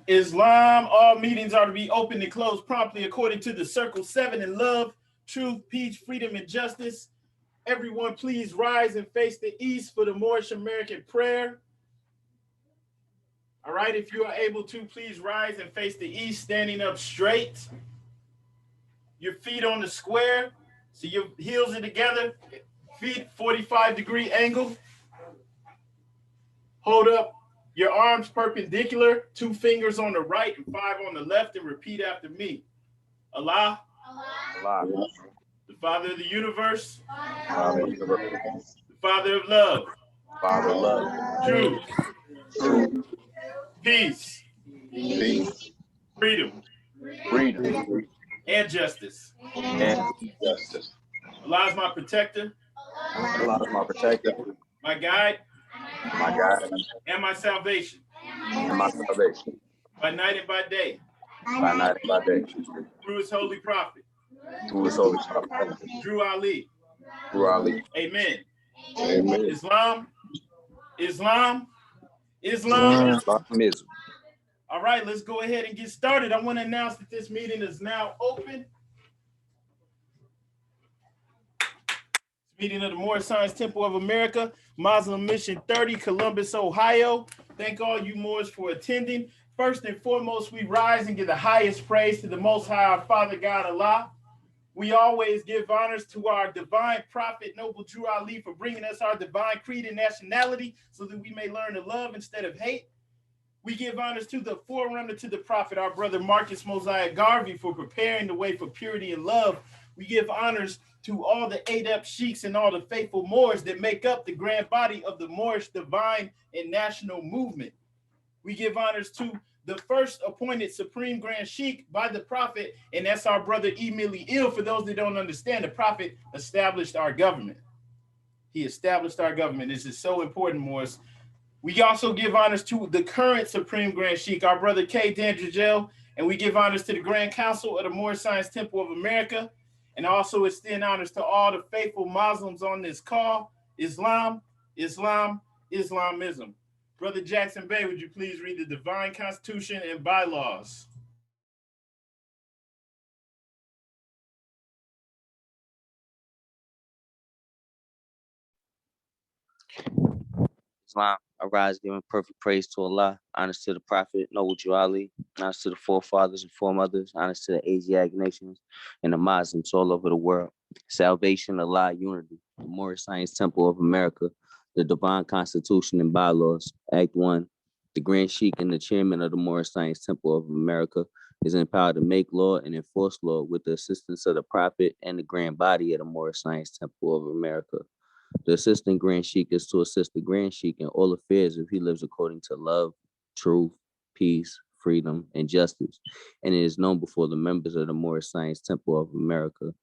Islam, all meetings are to be opened and closed promptly according to the Circle 7 in love, truth, peace, freedom, and justice. Everyone, please rise and face the east for the Moorish American prayer. All right, if you are able to, please rise and face the east, standing up straight. Your feet on the square, so your heels are together, feet 45-degree angle. Hold up your arms perpendicular, 2 fingers on the right and 5 on the left, and repeat after me. Allah, Allah, the Father of the universe, Father of the universe, the Father of love, Father of love, truth, truth, peace, peace, freedom, freedom, and justice. and justice. Allah is my protector, Allah is my protector, my guide, my guide, and my salvation, and my salvation, by night and by day, by night and by day, through his holy prophet, through his holy prophet, through Ali. through Ali. Amen. Amen. Islam, Islam, Islam. Islamism. All right, let's go ahead and get started. I want to announce that this meeting is now open. Meeting of the Moorish Science Temple of America, Muslim Mission 30, Columbus, Ohio. Thank all you Moors for attending. First and foremost, we rise and give the highest praise to the Most High, our Father God, Allah. We always give honors to our divine prophet, Noble Drew Ali, for bringing us our divine creed and nationality so that we may learn to love instead of hate. We give honors to the forerunner to the prophet, our brother Marcus Mosiah Garvey, for preparing the way for purity and love. We give honors to all the Adept sheiks and all the faithful Moors that make up the grand body of the Moorish Divine and National Movement. We give honors to the first appointed Supreme Grand Sheikh by the Prophet, and that's our brother Emily Ill. For those that don't understand, the Prophet established our government. He established our government. This is so important, Moors. We also give honors to the current Supreme Grand Sheikh, our brother K. Dandrigel, and we give honors to the Grand Council of the Moorish Science Temple of America, and also extend honors to all the faithful Muslims on this call. Islam, Islam, Islamism. Brother Jackson Bay, would you please read the Divine Constitution and bylaws? Islam, I rise giving perfect praise to Allah, honors to the Prophet, Noble Drew Ali, honors to the forefathers and foremothers, honors to the Asiatic nations and the Muslims all over the world. Salvation, Allah, unity, the Moorish Science Temple of America, the Divine Constitution and bylaws. Act 1, the Grand Sheikh and the Chairman of the Moorish Science Temple of America is empowered to make law and enforce law with the assistance of the Prophet and the Grand Body of the Moorish Science Temple of America. The assistant Grand Sheikh is to assist the Grand Sheikh in all affairs if he lives according to love, truth, peace, freedom, and justice, and it is known before the members of the Moorish Science Temple of America.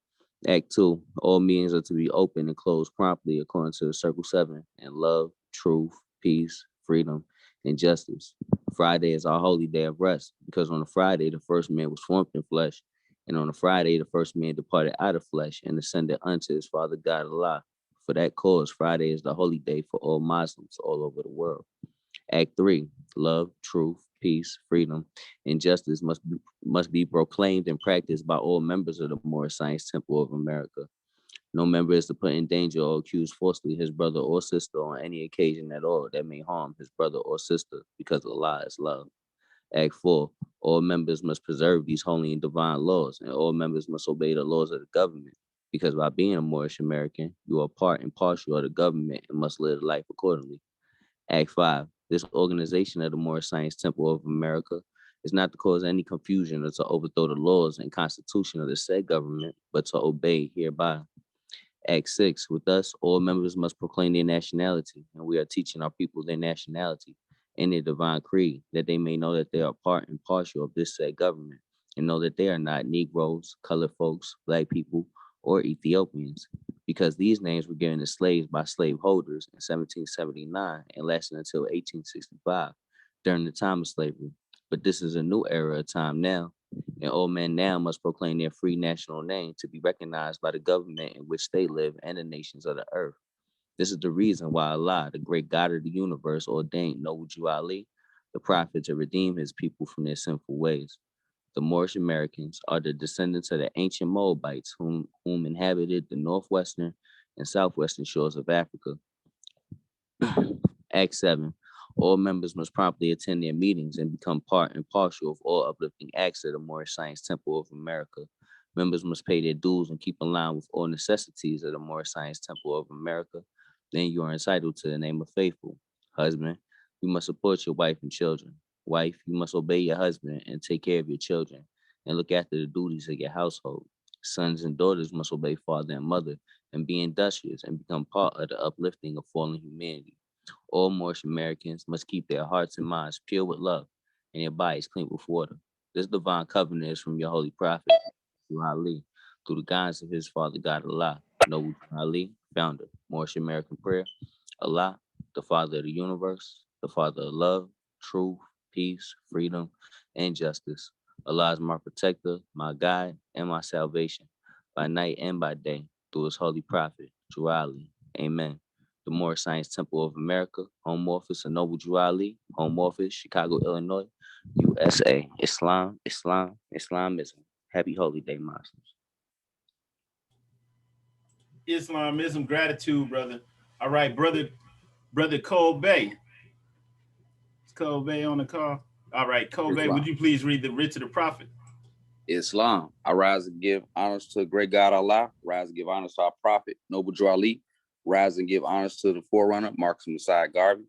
Act 2, all meetings are to be open and closed promptly according to the Circle 7 in love, truth, peace, freedom, and justice. Friday is our holy day of rest because on a Friday, the first man was formed in flesh, and on a Friday, the first man departed out of flesh and ascended unto his Father God Allah. For that cause, Friday is the holy day for all Muslims all over the world. Act 3, love, truth, peace, freedom, and justice must be proclaimed and practiced by all members of the Moorish Science Temple of America. No member is to put in danger or accuse falsely his brother or sister on any occasion at all that may harm his brother or sister, because Allah is love. Act 4, all members must preserve these holy and divine laws, and all members must obey the laws of the government, because by being a Moorish American, you are part and partial of the government and must live life accordingly. Act 5, this organization of the Moorish Science Temple of America is not to cause any confusion or to overthrow the laws and constitution of the said government, but to obey hereby. Act 6, with us, all members must proclaim their nationality, and we are teaching our people their nationality and their divine creed, that they may know that they are part and partial of this said government, and know that they are not Negroes, colored folks, Black people, or Ethiopians, because these names were given to slaves by slaveholders in 1779 and lasted until 1865 during the time of slavery. But this is a new era of time now, and all men now must proclaim their free national name to be recognized by the government in which they live and the nations of the earth. This is the reason why Allah, the great God of the universe, ordained Noble Drew Ali, the prophet to redeem his people from their sinful ways. The Moorish Americans are the descendants of the ancient Moabites whom inhabited the northwestern and southwestern shores of Africa. Act 7. All members must promptly attend their meetings and become part and parcel of all uplifting acts of the Moorish Science Temple of America. Members must pay their dues and keep in line with all necessities of the Moorish Science Temple of America. Then you are entitled to the name of faithful. Husband, you must support your wife and children. Wife, you must obey your husband and take care of your children and look after the duties of your household. Sons and daughters must obey father and mother and be industrious and become part of the uplifting of fallen humanity. All Moorish Americans must keep their hearts and minds pure with love and their bodies clean with water. This divine covenant is from your holy prophet, Ali, through the guidance of his father God Allah, Noble Ali, founder, Moorish American Prayer. Allah, the Father of the universe, the Father of love, truth, peace, freedom, and justice. Allah is my protector, my guide, and my salvation, by night and by day, through his holy prophet, Ali. Amen. The Moorish Science Temple of America, Home Office of Noble Ali, Home Office, Chicago, Illinois, USA. Islam, Islam, Islamism. Happy Holy Day, Muslims. Islamism, gratitude, brother. All right, brother Cole Bay. Is Cole Bay on the call? All right, Cole Bay, would you please read the writ to the prophet? Islam. I rise and give honors to the great God Allah. Rise and give honors to our prophet, Noble Ali. Rise and give honors to the forerunner, Marcus Messiah Garvey.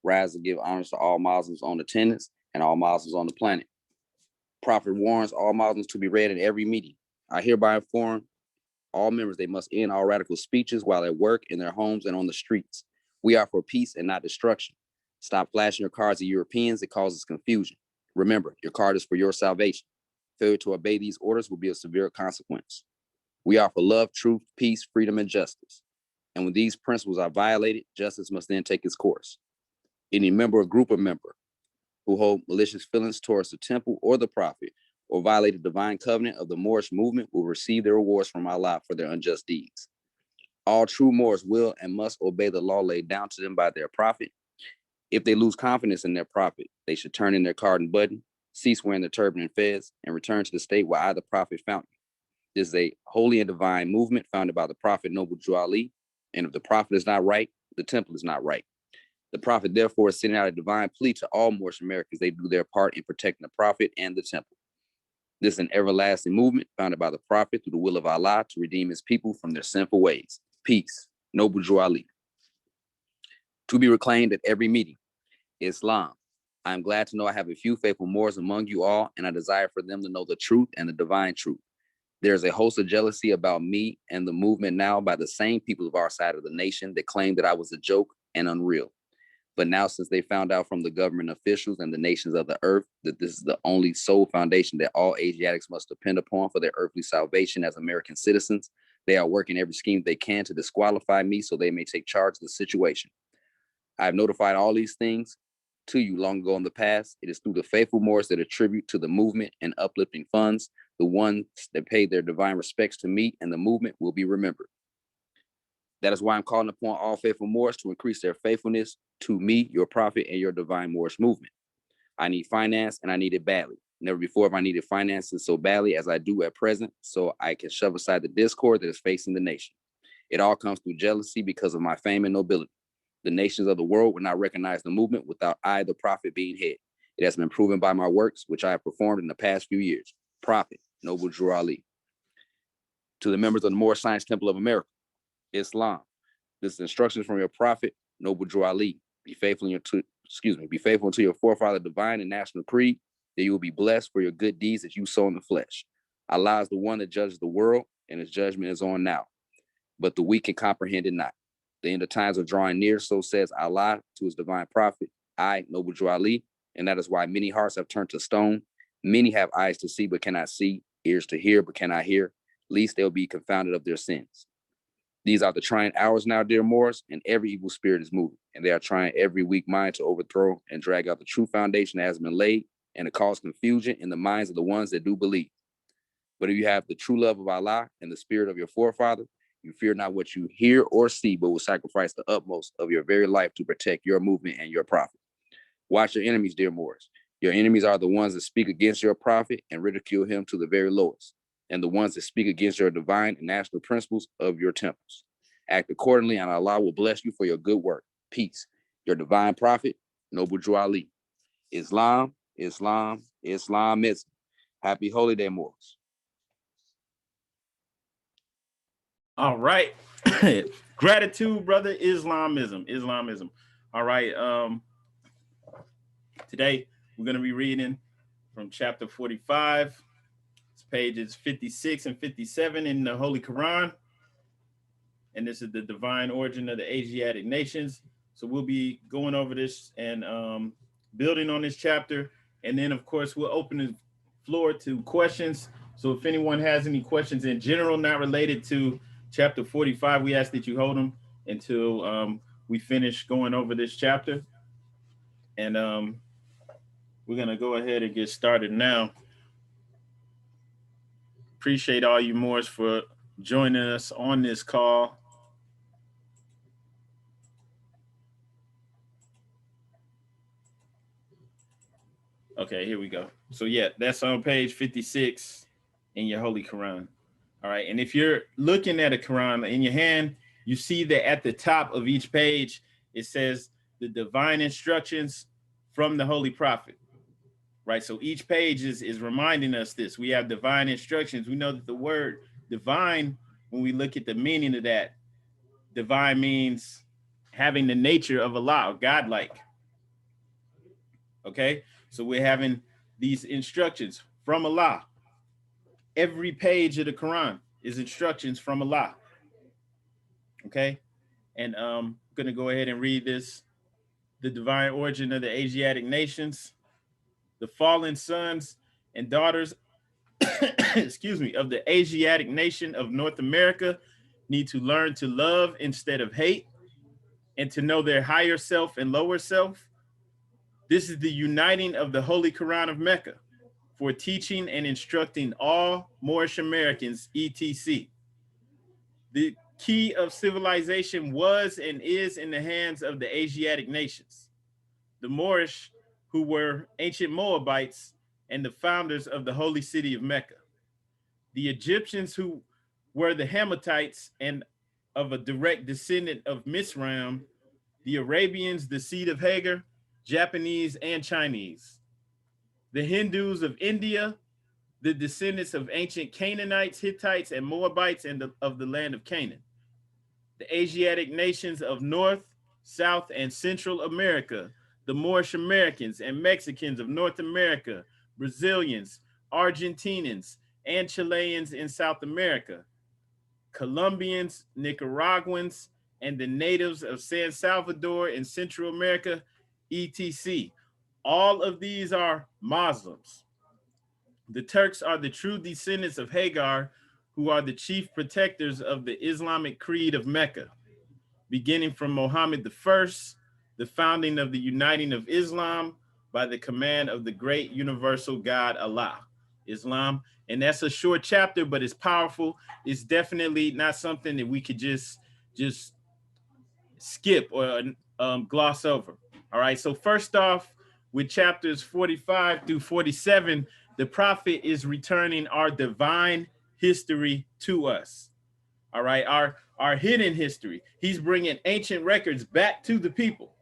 Rise and give honors to all Muslims on attendance and all Muslims on the planet. Prophet warns all Muslims to be read in every meeting. I hereby inform all members they must end all radical speeches while at work, in their homes, and on the streets. We are for peace and not destruction. Stop flashing your cards at Europeans. It causes confusion. Remember, your card is for your salvation. Failure to obey these orders will be a severe consequence. We are for love, truth, peace, freedom, and justice. And when these principles are violated, justice must then take its course. Any member or group of members who hold malicious feelings towards the temple or the prophet or violate the divine covenant of the Moorish movement will receive their rewards from Allah for their unjust deeds. All true Moors will and must obey the law laid down to them by their prophet. If they lose confidence in their prophet, they should turn in their card and button, cease wearing the turban and fez, and return to the state where I, the prophet, found you. This is a holy and divine movement founded by the prophet Noble Ali, and if the prophet is not right, the temple is not right. The prophet, therefore, is sending out a divine plea to all Moorish Americans. They do their part in protecting the prophet and the temple. This is an everlasting movement founded by the prophet through the will of Allah to redeem his people from their sinful ways. Peace. Noble Ali. To be reclaimed at every meeting. Islam. I am glad to know I have a few faithful Moors among you all, and I desire for them to know the truth and the divine truth. There is a host of jealousy about me and the movement now by the same people of our side of the nation that claim that I was a joke and unreal. But now, since they found out from the government officials and the nations of the earth that this is the only sole foundation that all Asiatics must depend upon for their earthly salvation as American citizens, they are working every scheme they can to disqualify me so they may take charge of the situation. I have notified all these things to you long ago in the past. It is through the faithful Moors that attribute to the movement and uplifting funds. The ones that pay their divine respects to me and the movement will be remembered. That is why I'm calling upon all faithful Moors to increase their faithfulness to me, your prophet, and your divine Moorish movement. I need finance, and I need it badly. Never before have I needed finances so badly as I do at present, so I can shove aside the discord that is facing the nation. It all comes through jealousy because of my fame and nobility. The nations of the world would not recognize the movement without I, the prophet, being head. It has been proven by my works, which I have performed in the past few years. Prophet, Noble Ali. To the members of the Moorish Science Temple of America, Islam. This is instructions from your prophet, Noble Ali. Be faithful unto your forefather divine and national creed, that you will be blessed for your good deeds that you sow in the flesh. Allah is the one that judges the world, and his judgment is on now. But the weak can comprehend it not. The end of times are drawing near, so says Allah to his divine prophet, I, Noble Ali, and that is why many hearts have turned to stone. Many have eyes to see but cannot see, ears to hear but cannot hear, lest they'll be confounded of their sins. These are the trying hours now, dear Moors, and every evil spirit is moving, and they are trying every weak mind to overthrow and drag out the true foundation that has been laid and to cause confusion in the minds of the ones that do believe. But if you have the true love of Allah and the spirit of your forefather, you fear not what you hear or see, but will sacrifice the utmost of your very life to protect your movement and your prophet. Watch your enemies, dear Moors. Your enemies are the ones that speak against your prophet and ridicule him to the very lowest, and the ones that speak against your divine and national principles of your temples. Act accordingly, and Allah will bless you for your good work. Peace. Your divine prophet, Noble Drew Ali. Islam, Islam, Islamism. Happy Holy Day, Moors. All right. Gratitude, brother. Islamism. All right. Today we're going to be reading from chapter 45. It's pages 56 and 57 in the Holy Quran. And this is the divine origin of the Asiatic nations. So we'll be going over this and building on this chapter. And then, of course, we'll open the floor to questions. So if anyone has any questions in general, not related to chapter 45, we ask that you hold them until we finish going over this chapter. And we're going to go ahead and get started now. Appreciate all you Moors for joining us on this call. Okay, here we go. So yeah, that's on page 56 in your Holy Quran. All right, and if you're looking at a Quran in your hand, you see that at the top of each page, it says the divine instructions from the Holy Prophet, right? So each page is reminding us this. We have divine instructions. We know that the word divine, when we look at the meaning of that, divine means having the nature of Allah, godlike. Okay, so we're having these instructions from Allah. Every page of the Quran is instructions from Allah. Okay, and I'm gonna go ahead and read this. The divine origin of the Asiatic nations, the fallen sons and daughters, excuse me, of the Asiatic nation of North America need to learn to love instead of hate and to know their higher self and lower self. This is the uniting of the Holy Quran of Mecca for teaching and instructing all Moorish Americans, etc. The key of civilization was and is in the hands of the Asiatic nations. The Moorish, who were ancient Moabites and the founders of the holy city of Mecca. The Egyptians, who were the Hammatites and of a direct descendant of Misraim. The Arabians, the seed of Hagar, Japanese and Chinese. The Hindus of India, the descendants of ancient Canaanites, Hittites, and Moabites and of the land of Canaan. The Asiatic nations of North, South, and Central America, the Moorish Americans and Mexicans of North America, Brazilians, Argentinians, and Chileans in South America, Colombians, Nicaraguans, and the natives of San Salvador in Central America, etc. All of these are Muslims. The Turks are the true descendants of Hagar, who are the chief protectors of the Islamic creed of Mecca, beginning from Muhammad I, the founding of the uniting of Islam by the command of the great universal God, Allah, Islam. And that's a short chapter, but it's powerful. It's definitely not something that we could just skip or gloss over. All right, so first off, with chapters 45 through 47, the prophet is returning our divine history to us. All right, our hidden history. He's bringing ancient records back to the people.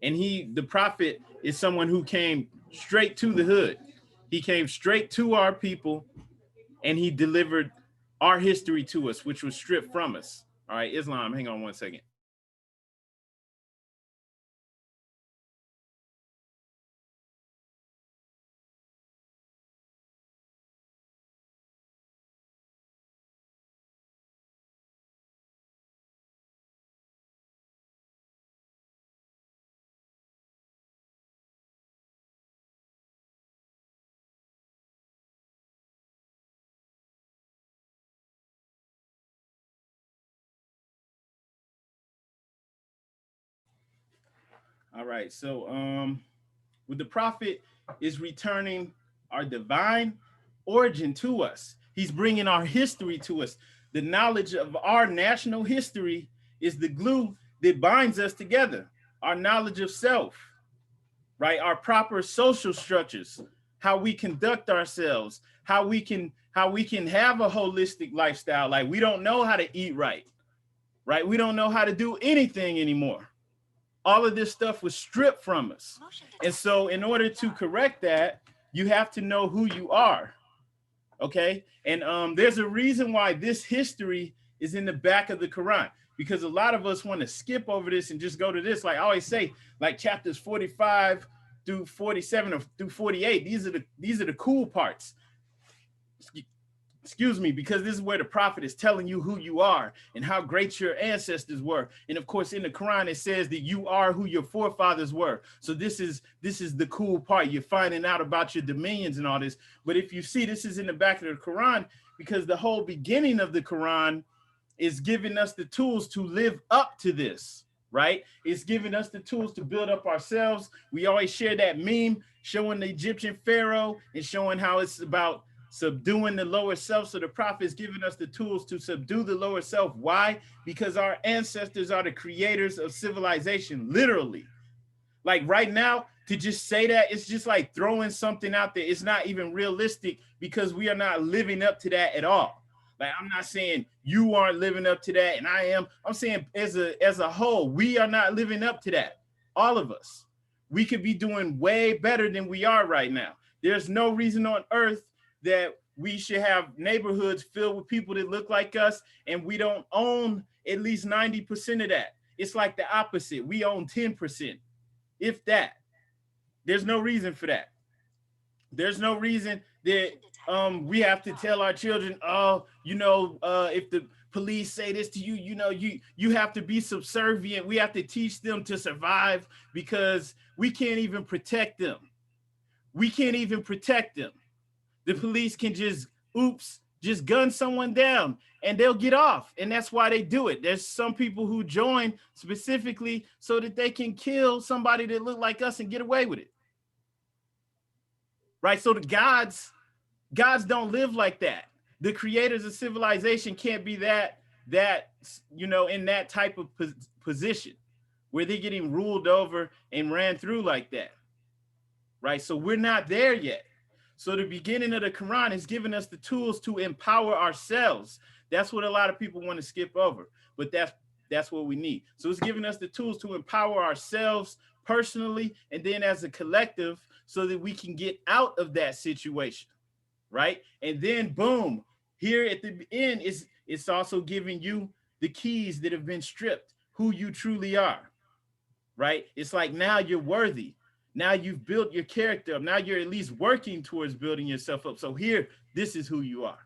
And the prophet is someone who came straight to the hood. He came straight to our people and he delivered our history to us, which was stripped from us. All right, Islam, hang on one second. All right, so with the prophet is returning our divine origin to us. He's bringing our history to us. The knowledge of our national history is the glue that binds us together. Our knowledge of self, right? Our proper social structures, how we conduct ourselves, how we can have a holistic lifestyle. Like we don't know how to eat right? We don't know how to do anything anymore. All of this stuff was stripped from us. And so in order to correct that, you have to know who you are. Okay. And there's a reason why this history is in the back of the Quran, because a lot of us want to skip over this and just go to this. Like I always say, like chapters 45 through 47 or through 48. These are the cool parts. Excuse me, because this is where the prophet is telling you who you are and how great your ancestors were. And of course, in the Quran, it says that you are who your forefathers were. So this is the cool part. You're finding out about your dominions and all this. But if you see, this is in the back of the Quran, because the whole beginning of the Quran is giving us the tools to live up to this, right? It's giving us the tools to build up ourselves. We always share that meme showing the Egyptian pharaoh and showing how it's about subduing the lower self. So the prophet is giving us the tools to subdue the lower self. Why? Because our ancestors are the creators of civilization, literally. Like right now, to just say that, it's just like throwing something out there. It's not even realistic because we are not living up to that at all. Like I'm not saying you aren't living up to that and I am. I'm saying as a whole, we are not living up to that. All of us. We could be doing way better than we are right now. There's no reason on earth that we should have neighborhoods filled with people that look like us and we don't own at least 90% of that. It's like the opposite. We own 10%, if that. There's no reason for that. There's no reason that we have to tell our children, oh, if the police say this to you, you have to be subservient. We have to teach them to survive because we can't even protect them. We can't even protect them. The police can just gun someone down and they'll get off. And that's why they do it. There's some people who join specifically so that they can kill somebody that look like us and get away with it. Right? So the gods don't live like that. The creators of civilization can't be that in that type of position where they're getting ruled over and ran through like that. Right? So we're not there yet. So the beginning of the Quran is giving us the tools to empower ourselves. That's what a lot of people want to skip over, but that's what we need. So it's giving us the tools to empower ourselves personally and then as a collective so that we can get out of that situation, right? And then boom, here at the end, it's also giving you the keys that have been stripped, who you truly are, right? It's like now you're worthy. Now you've built your character up. Now you're at least working towards building yourself up. So here, this is who you are,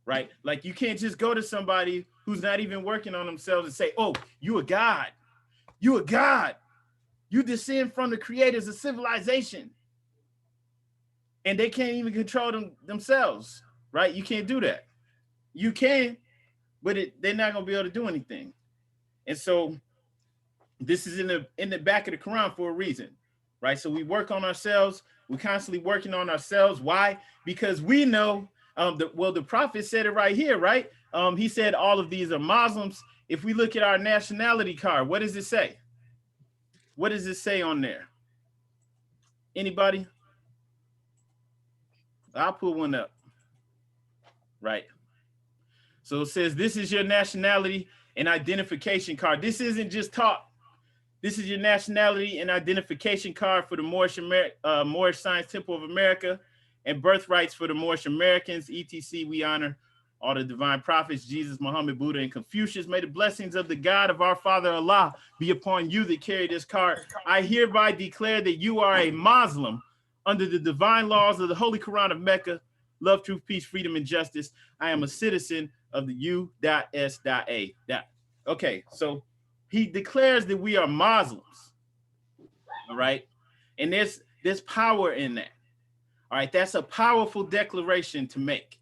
right? Like you can't just go to somebody who's not even working on themselves and say, oh, you a god. You a god. You descend from the creators of civilization. And they can't even control themselves, right? You can't do that. You can, but they're not going to be able to do anything. And so this is in the back of the Quran for a reason. Right. So we work on ourselves. We're constantly working on ourselves. Why? Because we know the prophet said it right here. Right. He said all of these are Muslims. If we look at our nationality card, what does it say? What does it say on there? Anybody? I'll put one up. Right. So it says this is your nationality and identification card. This isn't just talk. This is your nationality and identification card for the Moorish Science Temple of America and birthrights for the Moorish Americans, etc. We honor all the divine prophets, Jesus, Muhammad, Buddha, and Confucius. May the blessings of the God of our Father Allah be upon you that carry this card. I hereby declare that you are a Muslim under the divine laws of the Holy Quran of Mecca, love, truth, peace, freedom, and justice. I am a citizen of the U.S.A. Okay, so he declares that we are Muslims, all right? And there's power in that, all right? That's a powerful declaration to make,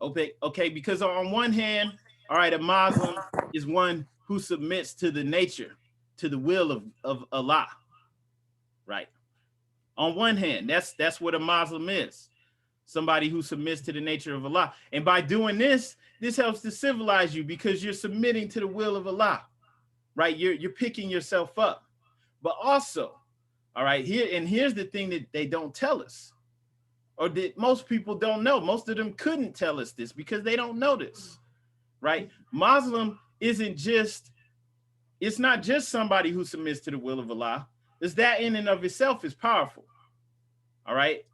okay? Because on one hand, all right, a Muslim is one who submits to the nature, to the will of Allah, right? On one hand, that's what a Muslim is, somebody who submits to the nature of Allah. And by doing this helps to civilize you because you're submitting to the will of Allah. Right, you're picking yourself up, but also All right, here's the thing that they don't tell us, or that most people don't know. Most of them couldn't tell us this because they don't know this, right? Muslim isn't just, it's not just somebody who submits to the will of Allah. It's that in and of itself is powerful. All right,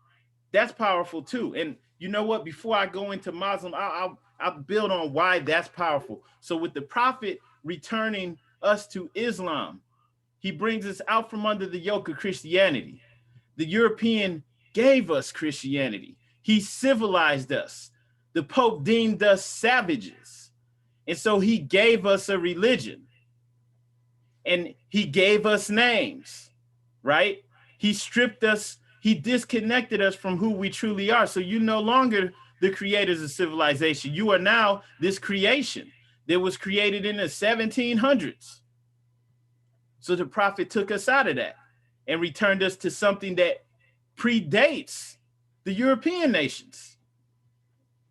that's powerful too. And you know what? Before I go into Muslim, I'll build on why that's powerful. So with the Prophet returning us to Islam, he brings us out from under the yoke of Christianity. The European gave us Christianity. He civilized us. The Pope deemed us savages. And so he gave us a religion. And he gave us names, right? He stripped us, he disconnected us from who we truly are. So you're no longer the creators of civilization. You are now this creation that was created in the 1700s. So the Prophet took us out of that and returned us to something that predates the European nations.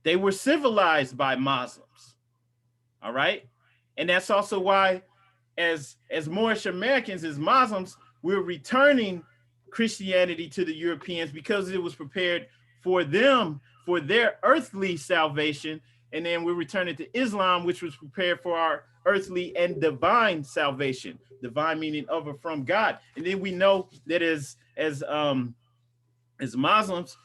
They were civilized by Muslims, all right? And that's also why as Moorish Americans, as Muslims, we're returning Christianity to the Europeans because it was prepared for them, for their earthly salvation. And then we're returning to Islam, which was prepared for our earthly and divine salvation. Divine meaning of or from God. And then we know that as Muslims,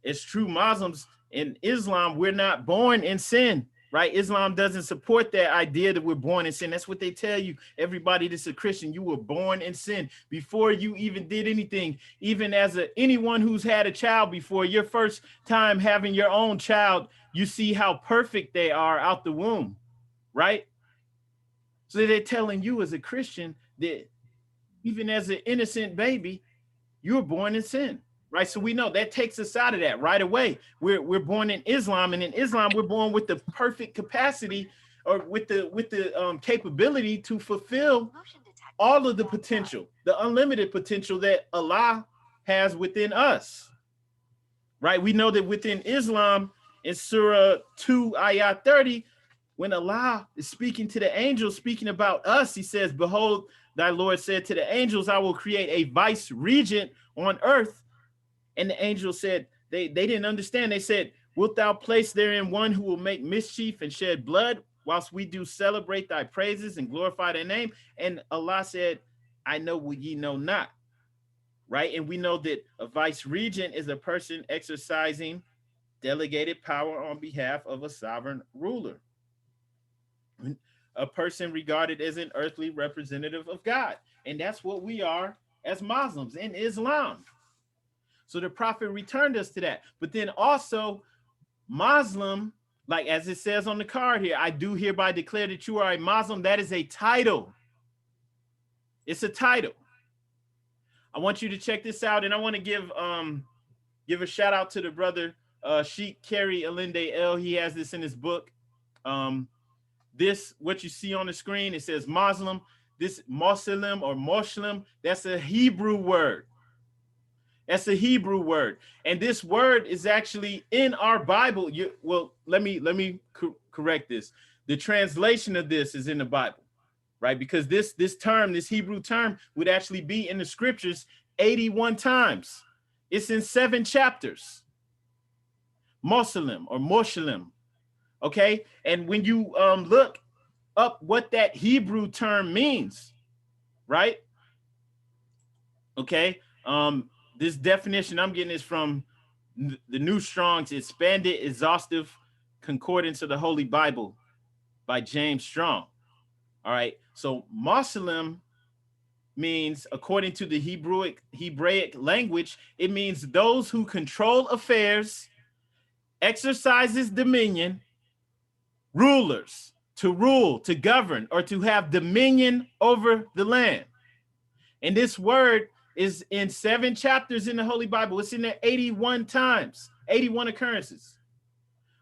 as true Muslims in Islam, we're not born in sin, right? Islam doesn't support that idea that we're born in sin. That's what they tell you. Everybody that's a Christian, you were born in sin before you even did anything. Even as anyone who's had a child before, your first time having your own child, you see how perfect they are out the womb, right? So they're telling you as a Christian that even as an innocent baby, you were born in sin, right? So we know that takes us out of that right away. We're born in Islam, and in Islam, we're born with the perfect capacity, or with the capability to fulfill all of the potential, the unlimited potential that Allah has within us, right? We know that within Islam, in Surah 2, Ayah 30, when Allah is speaking to the angels, speaking about us, he says, behold, thy Lord said to the angels, I will create a vice regent on earth. And the angels said, they didn't understand. They said, wilt thou place therein one who will make mischief and shed blood, whilst we do celebrate thy praises and glorify thy name? And Allah said, I know what ye know not, right? And we know that a vice regent is a person exercising delegated power on behalf of a sovereign ruler. A person regarded as an earthly representative of God. And that's what we are as Muslims in Islam. So the Prophet returned us to that. But then also Muslim, like as it says on the card here, I do hereby declare that you are a Muslim. That is a title. It's a title. I want you to check this out. And I want to give a shout out to the brother Sheikh Kerry Alinde El. He has this in his book. This, what you see on the screen, it says Muslim. This Muslim or Muslim, that's a Hebrew word. That's a Hebrew word. And this word is actually in our Bible. Well, let me correct this. The translation of this is in the Bible, right? Because this term, this Hebrew term, would actually be in the scriptures 81 times. It's in 7 chapters. Muslim or Muslim. Okay, and when you look up what that Hebrew term means, right? Okay, this definition I'm getting is from the New Strong's Expanded Exhaustive Concordance of the Holy Bible by James Strong. All right, so Muslim means, according to the Hebraic language, it means those who control affairs, exercises dominion, rulers, to rule, to govern, or to have dominion over the land. And this word is in 7 chapters in the Holy Bible. It's in there 81 times, 81 occurrences.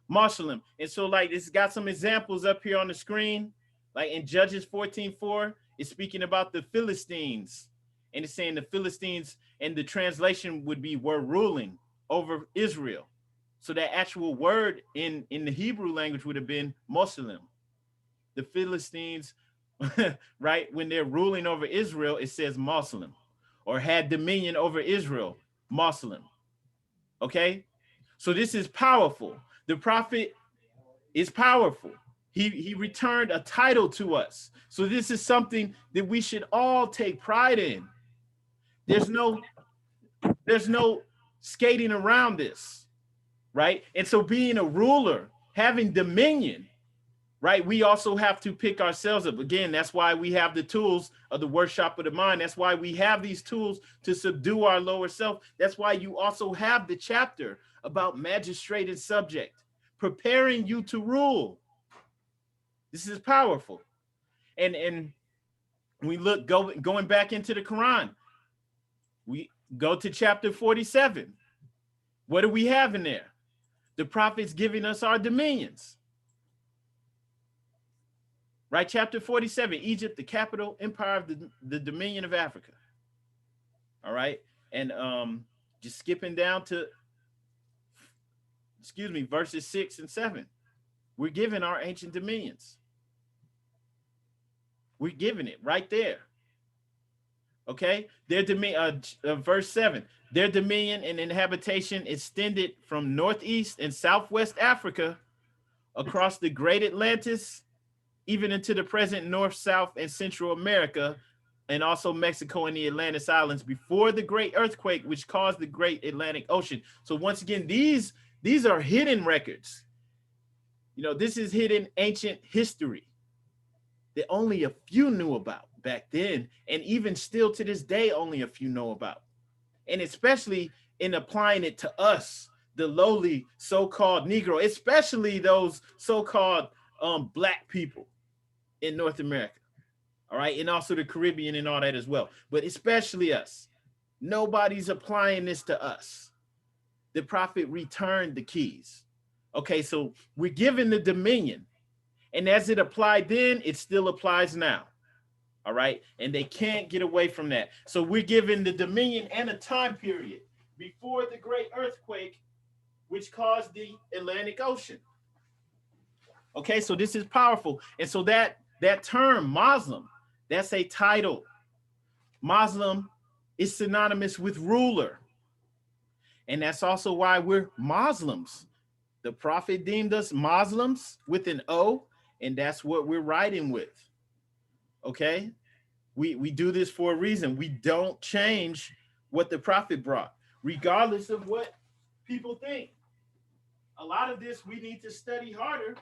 Muslim. And so like it's got some examples up here on the screen. Like in Judges 14:4, it's speaking about the Philistines. And it's saying the Philistines, and the translation would be were ruling over Israel. So that actual word in the Hebrew language would have been Muslim. The Philistines, right? When they're ruling over Israel, it says Muslim. or had dominion over Israel, Muslim. Okay, so this is powerful. The prophet is powerful. He returned a title to us. So this is something that we should all take pride in. There's no skating around this, right? And so being a ruler, having dominion, right? We also have to pick ourselves up. Again, that's why we have the tools of the workshop of the mind. That's why we have these tools to subdue our lower self. That's why you also have the chapter about magistrate and subject, preparing you to rule. This is powerful. And we look, going back into the Quran, we go to chapter 47. What do we have in there? The prophet's giving us our dominions. Right, chapter 47, Egypt, the capital empire of the dominion of Africa. All right, and just skipping down to, verses 6 and 7. We're given our ancient dominions. We're given it right there. Okay, their dominion, verse 7, their dominion and habitation extended from northeast and southwest Africa across the great Atlantis, even into the present North, South, and Central America, and also Mexico and the Atlantis Islands before the great earthquake, which caused the great Atlantic Ocean. So once again, these are hidden records. You know, this is hidden ancient history that only a few knew about back then, and even still to this day, only a few know about. And especially in applying it to us, the lowly so-called Negro, especially those so-called Black people in North America, all right, and also the Caribbean and all that as well, but especially us. Nobody's applying this to us. The prophet returned the keys. Okay, so we're given the dominion, and as it applied then, it still applies now. All right, and they can't get away from that. So we're given the dominion and a time period before the great earthquake, which caused the Atlantic Ocean. Okay, so this is powerful. And so that term Muslim, that's a title. Muslim is synonymous with ruler. And that's also why we're Muslims. The prophet deemed us Muslims with an O, and that's what we're writing with. Okay, we do this for a reason. We don't change what the prophet brought, regardless of what people think. A lot of this we need to study harder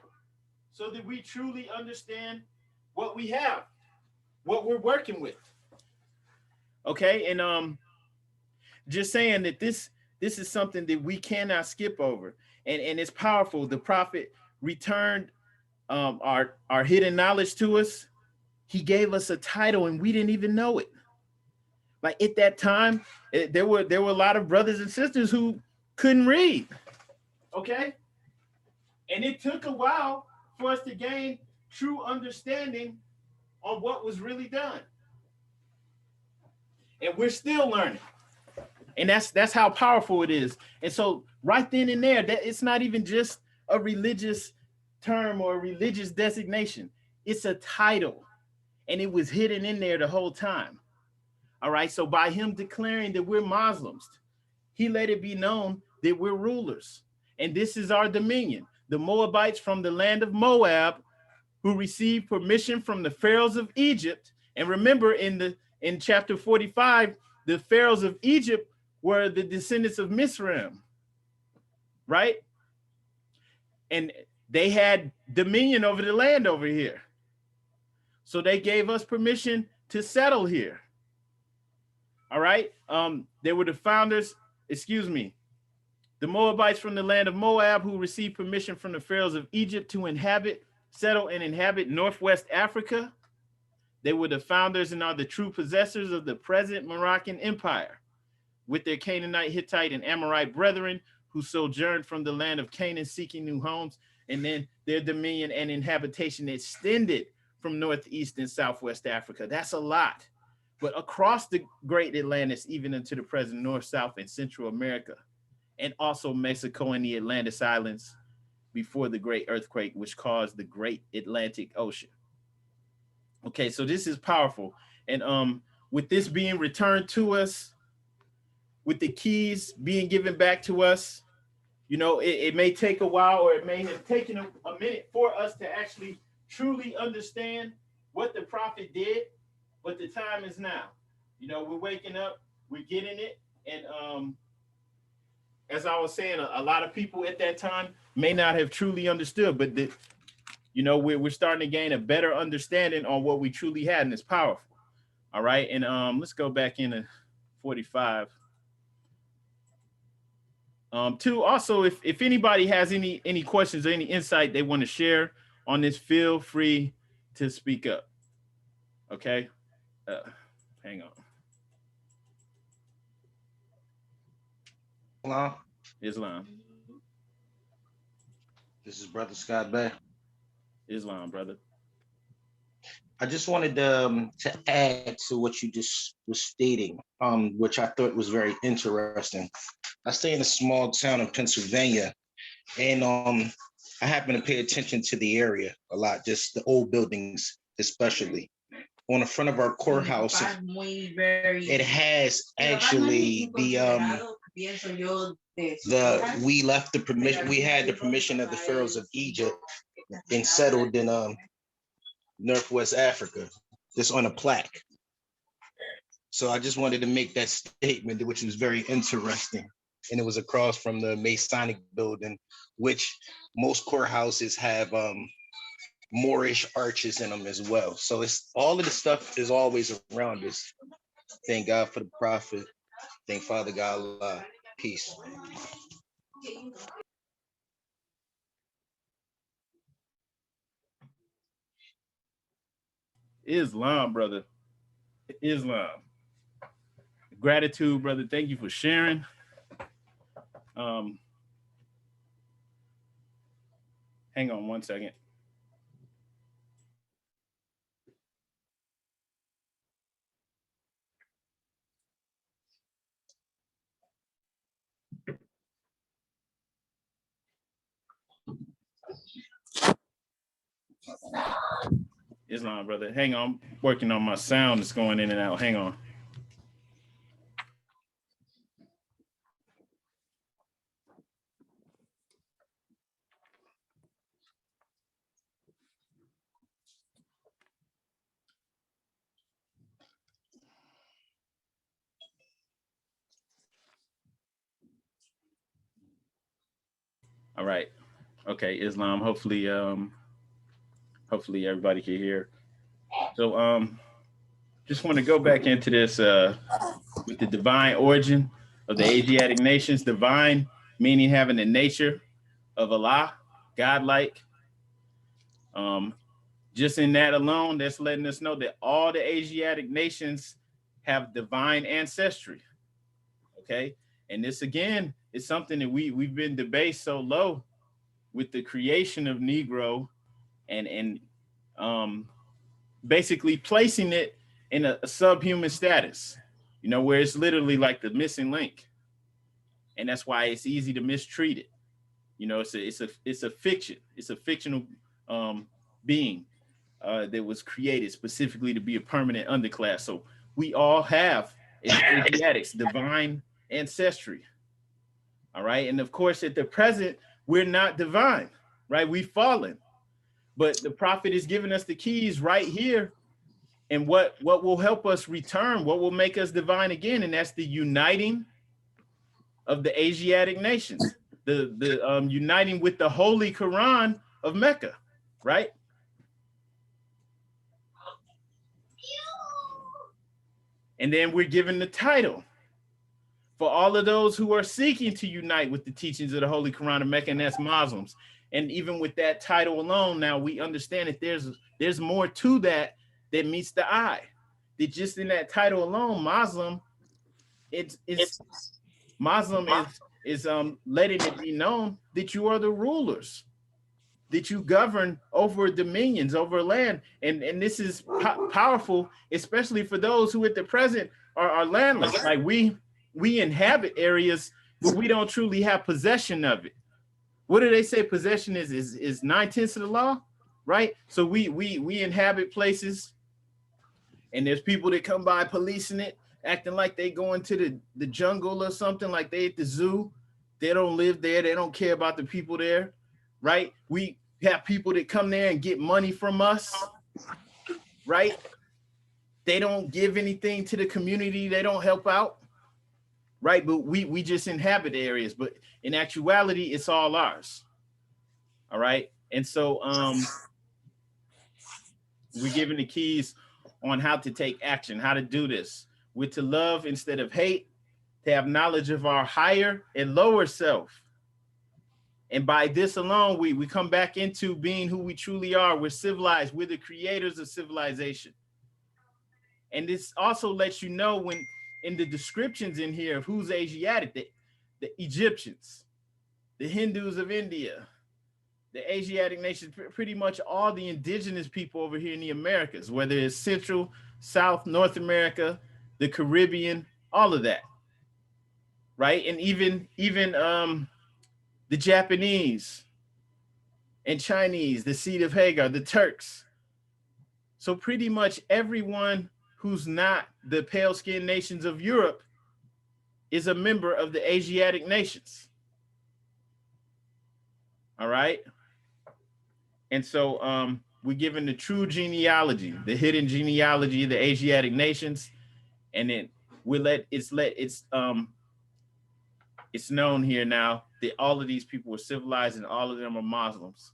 so that we truly understand what we have, what we're working with. Okay, and just saying that this is something that we cannot skip over, and it's powerful. The prophet returned our hidden knowledge to us. He gave us a title, and we didn't even know it. Like at that time, there were a lot of brothers and sisters who couldn't read. Okay, and it took a while for us to gain true understanding on what was really done. And we're still learning. And that's how powerful it is. And so right then and there, that it's not even just a religious term or a religious designation. It's a title. And it was hidden in there the whole time. All right. So by him declaring that we're Muslims, he let it be known that we're rulers. And this is our dominion. The Moabites from the land of Moab, who received permission from the pharaohs of Egypt. And remember, in chapter 45, the pharaohs of Egypt were the descendants of Mizraim, right? And they had dominion over the land over here. So they gave us permission to settle here. All right. They were the founders, the Moabites from the land of Moab, who received permission from the pharaohs of Egypt to settle and inhabit Northwest Africa. They were the founders and are the true possessors of the present Moroccan Empire, with their Canaanite, Hittite, and Amorite brethren who sojourned from the land of Canaan seeking new homes, and then their dominion and inhabitation extended from Northeast and Southwest Africa. That's a lot. But across the great Atlantis, even into the present North, South, and Central America, and also Mexico and the Atlantis Islands before the great earthquake, which caused the great Atlantic Ocean. Okay, so this is powerful. And with this being returned to us, with the keys being given back to us, you know, it may take a while, or it may have taken a minute for us to actually truly understand what the prophet did, but the time is now. You know, we're waking up, we're getting it, and as I was saying, a lot of people at that time may not have truly understood, but you know, we're starting to gain a better understanding on what we truly had, and it's powerful. All right, and let's go back into 45. Two, also, if anybody has any questions or any insight they want to share on this, feel free to speak up. Okay, hang on. Hello, Islam, this is Brother Scott Bay. Islam, brother. I just wanted to add to what you just was stating, which I thought was very interesting. I stay in a small town in Pennsylvania, and I happen to pay attention to the area a lot, just the old buildings, especially. On the front of our courthouse, it has actually we left the permission, we had the permission of the pharaohs of Egypt and settled in Northwest Africa, just on a plaque. So I just wanted to make that statement, which was very interesting. And it was across from the Masonic building, which most courthouses have Moorish arches in them as well. So it's all of the stuff is always around us. Thank God for the prophet. Thank Father God, Allah. Peace. Islam, brother. Islam. Gratitude, brother. Thank you for sharing. Hang on one second. Islam, brother. Hang on. I'm working on my sound. It's going in and out. Hang on. All right. Okay, Islam. Hopefully everybody can hear. So just want to go back into this with the divine origin of the Asiatic nations. Divine meaning having the nature of Allah, godlike. Just in that alone, that's letting us know that all the Asiatic nations have divine ancestry. Okay, and this again is something that we've been debated so low with the creation of Negro and basically placing it in a subhuman status, you know, where it's literally like the missing link, and that's why it's easy to mistreat it. You know, it's a fiction. It's a fictional being that was created specifically to be a permanent underclass. So we all have Asiatics, divine ancestry. All right, and of course, at the present, we're not divine, right? We've fallen, but the prophet is giving us the keys right here, and what will help us return, what will make us divine again, and that's the uniting of the Asiatic nations, the uniting with the Holy Koran of Mecca, right? And then we're given the title for all of those who are seeking to unite with the teachings of the Holy Quran of Mecca, and that's Muslims. And even with that title alone, now we understand that there's more to that meets the eye. That just in that title alone, Muslim, Muslim is letting it be known that you are the rulers, that you govern over dominions, over land. And this is powerful, especially for those who at the present are landless. Like we inhabit areas, but we don't truly have possession of it. What do they say possession is 9/10 of the law, right? So we inhabit places And there's people that come by policing it, acting like they go into the jungle or something, like they at the zoo. They don't live there. They don't care about the people there, right? We have people that come there and get money from us, right? They don't give anything to the community. They don't help out, right? But we just inhabit areas. But in actuality, it's all ours. All right. And so we're given the keys on how to take action, how to do this. We're to love instead of hate, to have knowledge of our higher and lower self. And by this alone, we come back into being who we truly are. We're civilized. We're the creators of civilization. And this also lets you know when in the descriptions in here of who's Asiatic, the Egyptians, the Hindus of India, the Asiatic nations, pretty much all the indigenous people over here in the Americas, whether it's Central, South, North America, the Caribbean, all of that, right? And even the Japanese and Chinese, the seed of Hagar, the Turks. So pretty much everyone who's not the pale-skinned nations of Europe is a member of the Asiatic nations. All right. And so we're given the true genealogy, the hidden genealogy of the Asiatic nations, and then it's known here now that all of these people are civilized and all of them are Muslims.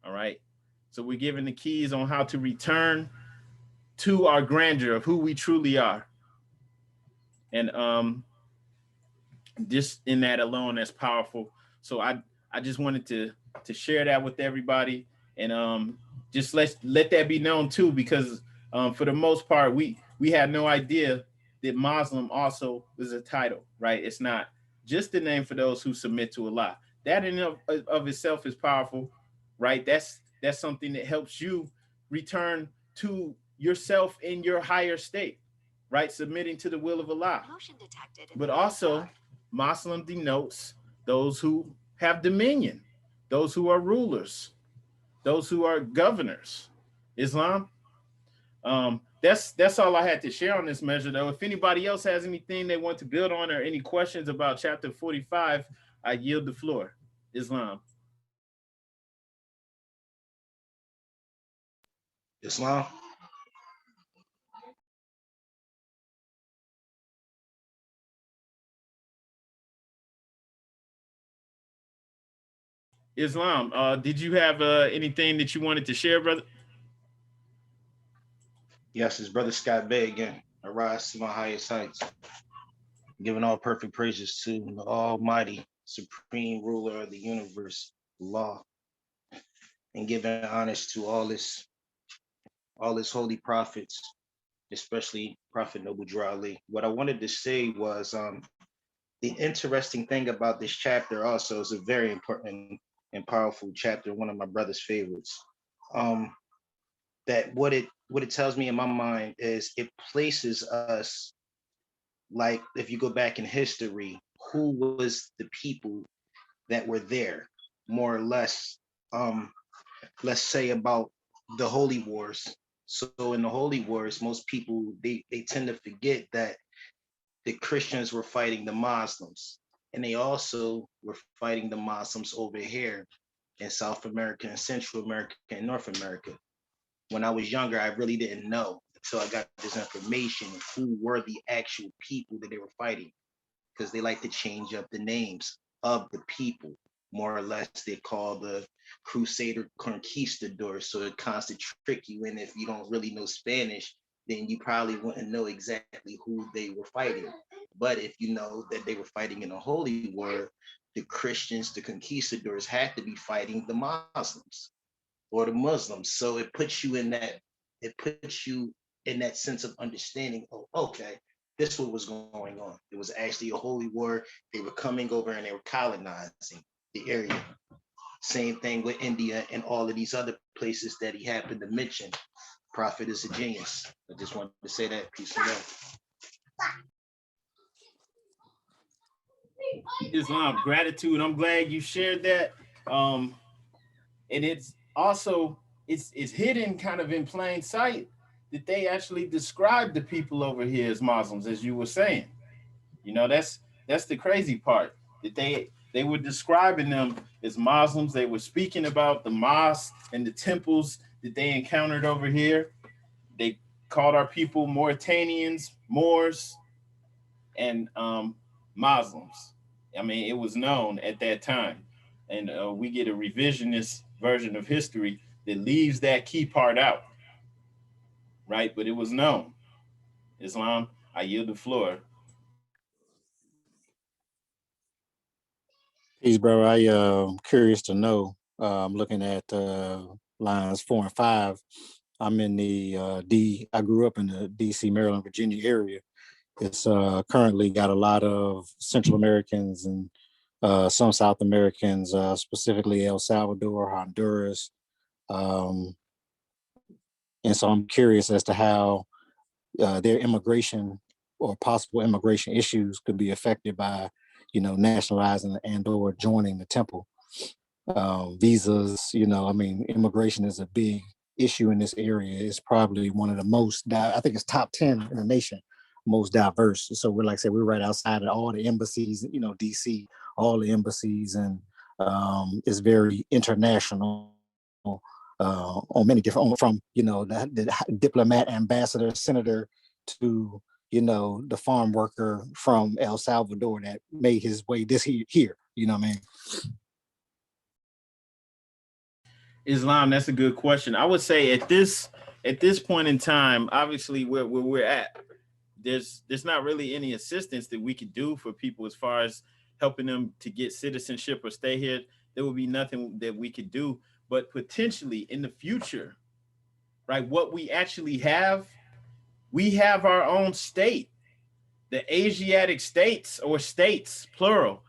All right. So we're given the keys on how to return to our grandeur of who we truly are. And just in that alone, that's powerful. So I just wanted to share that with everybody, and just let that be known too, because for the most part, we had no idea that Muslim also is a title, right? It's not just the name for those who submit to Allah. That in of itself is powerful, right? That's something that helps you return to yourself in your higher state, right? Submitting to the will of Allah. But also, Muslim denotes those who have dominion, those who are rulers, those who are governors. Islam. That's all I had to share on this measure, though. If anybody else has anything they want to build on or any questions about chapter 45, I yield the floor. Islam. Islam. Islam, did you have anything that you wanted to share, brother? Yes, it's Brother Scott Bay again. I rise to my highest heights, giving all perfect praises to the Almighty, Supreme Ruler of the universe, Allah, and giving honors to all his holy prophets, especially Prophet Noble Drew Ali. What I wanted to say was the interesting thing about this chapter also is a very important and powerful chapter, one of my brother's favorites. That what it tells me in my mind is it places us, like if you go back in history, who was the people that were there, more or less. Let's say about the Holy Wars. So in the Holy Wars, most people they tend to forget that the Christians were fighting the Muslims, and they also were fighting the Muslims over here in South America and Central America and North America. When I was younger, I really didn't know until I got this information of who were the actual people that they were fighting, because they like to change up the names of the people. More or less, they call the Crusader conquistadors, so it constantly trick you. And if you don't really know Spanish, then you probably wouldn't know exactly who they were fighting. But if you know that they were fighting in a holy war, the Christians, the conquistadors, had to be fighting the Muslims or the Muslims. So it puts you in that sense of understanding. Oh, okay, this is what was going on. It was actually a holy war. They were coming over and they were colonizing the area. Same thing with India and all of these other places that he happened to mention. Prophet is a genius. I just wanted to say that. Peace and love. Islam, gratitude. I'm glad you shared that. And it's also it's hidden kind of in plain sight that they actually describe the people over here as Muslims, as you were saying. You know, that's the crazy part, that they were describing them as Muslims. They were speaking about the mosques and the temples that they encountered over here. They called our people Mauritanians, Moors, and Muslims. I mean, it was known at that time, and we get a revisionist version of history that leaves that key part out, right? But it was known. Islam, I yield the floor. Peace, bro. I curious to know. I'm looking at lines 4 and 5. I'm in the I grew up in the DC, Maryland, Virginia area. It's currently got a lot of Central Americans and some South Americans, specifically El Salvador, Honduras. And so I'm curious as to how their immigration or possible immigration issues could be affected by, nationalizing and or joining the temple. Visas, I mean, immigration is a big issue in this area. It's probably one of the most, I think it's top 10 in the nation, most diverse. So we're, like I said, we're right outside of all the embassies, DC, all the embassies, and it's very international on many different, from, the diplomat, ambassador, senator, to, the farm worker from El Salvador that made his way here, you know what I mean? Islam, that's a good question. I would say at this point in time, obviously where we're at, there's not really any assistance that we could do for people as far as helping them to get citizenship or stay here. There would be nothing that we could do, but potentially in the future, right? What we actually have, we have our own state, the Asiatic states, or states, plural,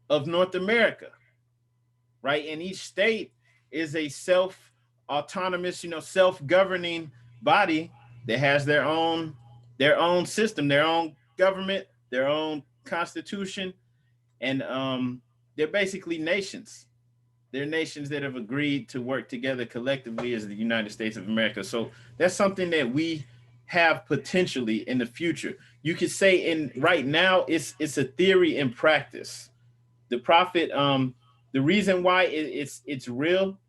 of North America, right? And each state is a self-autonomous, self-governing body that has their own system, their own government, their own constitution, and they're basically nations. They're nations that have agreed to work together collectively as the United States of America. So that's something that we have potentially in the future. You could say right now it's a theory in practice. The Prophet, the reason why it's real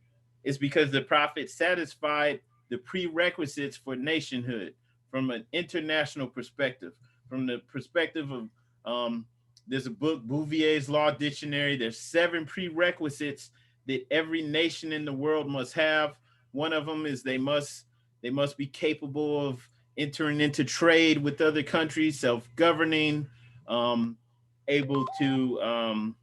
is because the Prophet satisfied the prerequisites for nationhood from an international perspective, from the perspective of there's a book, Bouvier's Law Dictionary. There's 7 prerequisites that every nation in the world must have. One of them is they must be capable of entering into trade with other countries, self-governing, able to,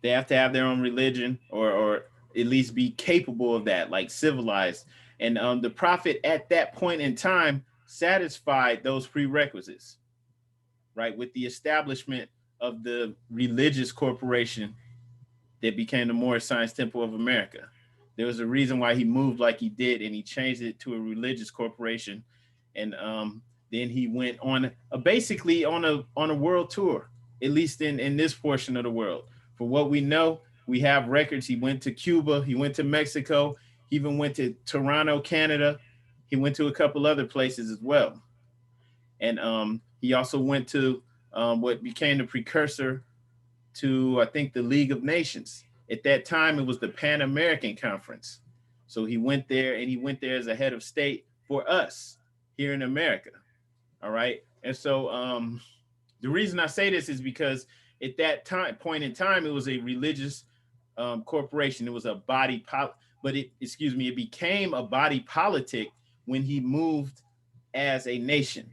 they have to have their own religion, or at least be capable of that, like civilized. And the Prophet at that point in time satisfied those prerequisites, right? With the establishment of the religious corporation that became the Moorish Science Temple of America. There was a reason why he moved like he did, and he changed it to a religious corporation. And then he went on basically on a world tour, at least in this portion of the world. For what we know, we have records. He went to Cuba, he went to Mexico, he even went to Toronto, Canada. He went to a couple other places as well. And he also went to what became the precursor to, I think, the League of Nations. At that time, it was the Pan American Conference. So he went there, and he went there as a head of state for us here in America. All right. And so the reason I say this is because at that point in time, it was a religious corporation. It was a body, but it became a body politic when he moved as a nation,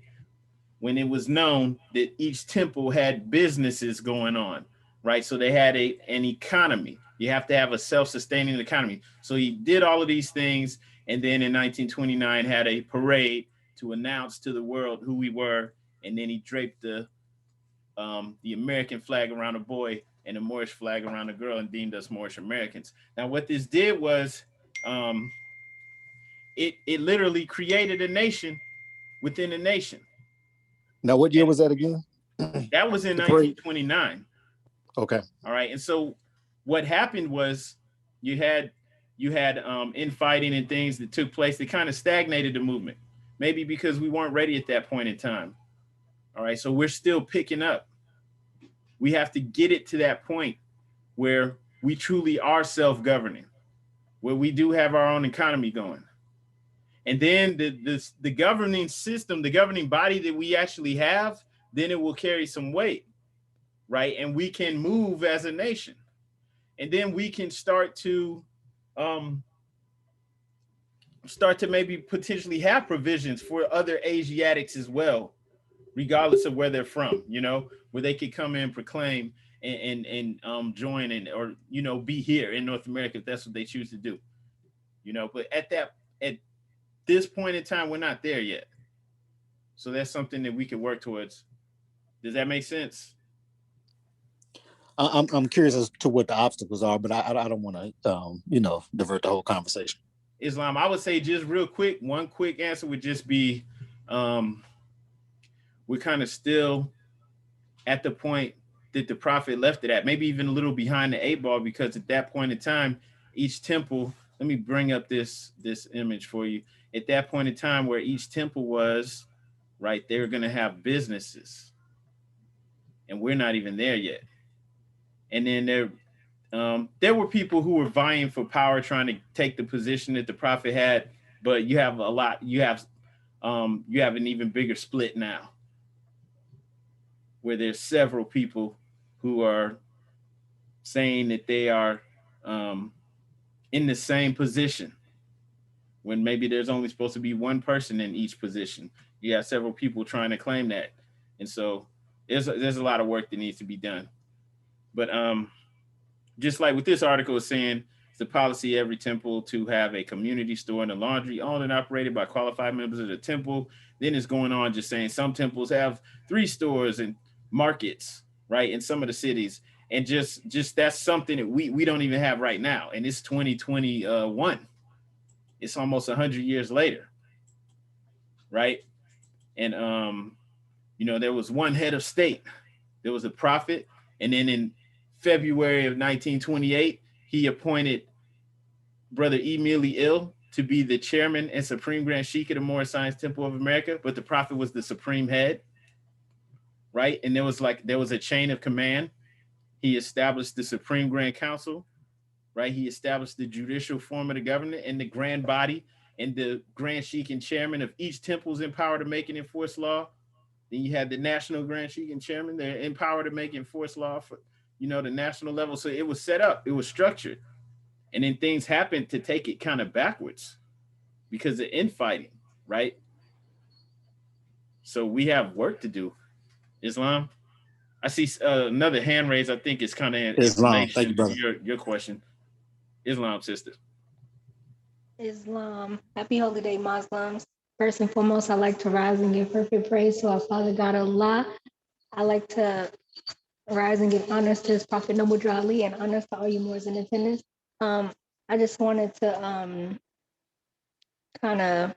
when it was known that each temple had businesses going on, right? So they had an economy. You have to have a self-sustaining economy. So he did all of these things, and then in 1929 had a parade to announce to the world who we were, and then he draped the American flag around a boy and the Moorish flag around a girl, and deemed us Moorish Americans. Now, what this did was it literally created a nation within a nation. Now, what year was that again? That was in 1929. Okay. All right. And so what happened was you had you had infighting and things that took place that kind of stagnated the movement, maybe because we weren't ready at that point in time. All right, so we're still picking up. We have to get it to that point where we truly are self-governing, where we do have our own economy going. And then the governing system, the governing body that we actually have, then it will carry some weight, right? And we can move as a nation. And then we can start to maybe potentially have provisions for other Asiatics as well, regardless of where they're from, you know, where they could come in, proclaim and join and, or, you know, be here in North America if that's what they choose to do, you know. But at this point in time, we're not there yet. So that's something that we could work towards. Does that make sense? I'm curious as to what the obstacles are, but I don't want to, you know, divert the whole conversation. Islam, I would say just real quick, one quick answer would just be, we're kind of still at the point that the prophet left it at, maybe even a little behind the 8 ball, because at that point in time, each temple, let me bring up this image for you. At that point in time where each temple was, right, they were going to have businesses, and we're not even there yet. And then there were people who were vying for power, trying to take the position that the prophet had, but you have an even bigger split now, where there's several people who are saying that they are in the same position, when maybe there's only supposed to be one person in each position. You have several people trying to claim that. And so there's a lot of work that needs to be done. But just like with this article is saying, it's the policy of every temple to have a community store and a laundry owned and operated by qualified members of the temple. Then it's going on just saying some temples have 3 stores and markets, right, in some of the cities. And just that's something that we don't even have right now. And it's 2021. It's almost 100 years later, right? And you know, there was one head of state. There was a prophet, and then in February of 1928, he appointed Brother E. Mealy Ill to be the chairman and supreme grand sheikh of the Moorish Temple of America, but the prophet was the supreme head, right? And there was a chain of command. He established the Supreme Grand Council, right? He established the judicial form of the government, and the grand body and the grand sheikh and chairman of each temple is empowered to make and enforce law. Then you had the national grand sheikh and chairman, they're empowered to make and enforce law for, you know, the national level. So it was set up, it was structured. And then things happened to take it kind of backwards because of infighting, right? So we have work to do. Islam, I see another hand raised. I think it's kind of Islam. Thank you, brother. Your question. Islam, sister. Islam. Happy Holy Day, Muslims. First and foremost, I'd like to rise and give perfect praise to our Father God Allah. I like to rise and give honors to His Prophet Noble Ali and honors to all you Moors in attendance. I just wanted to kind of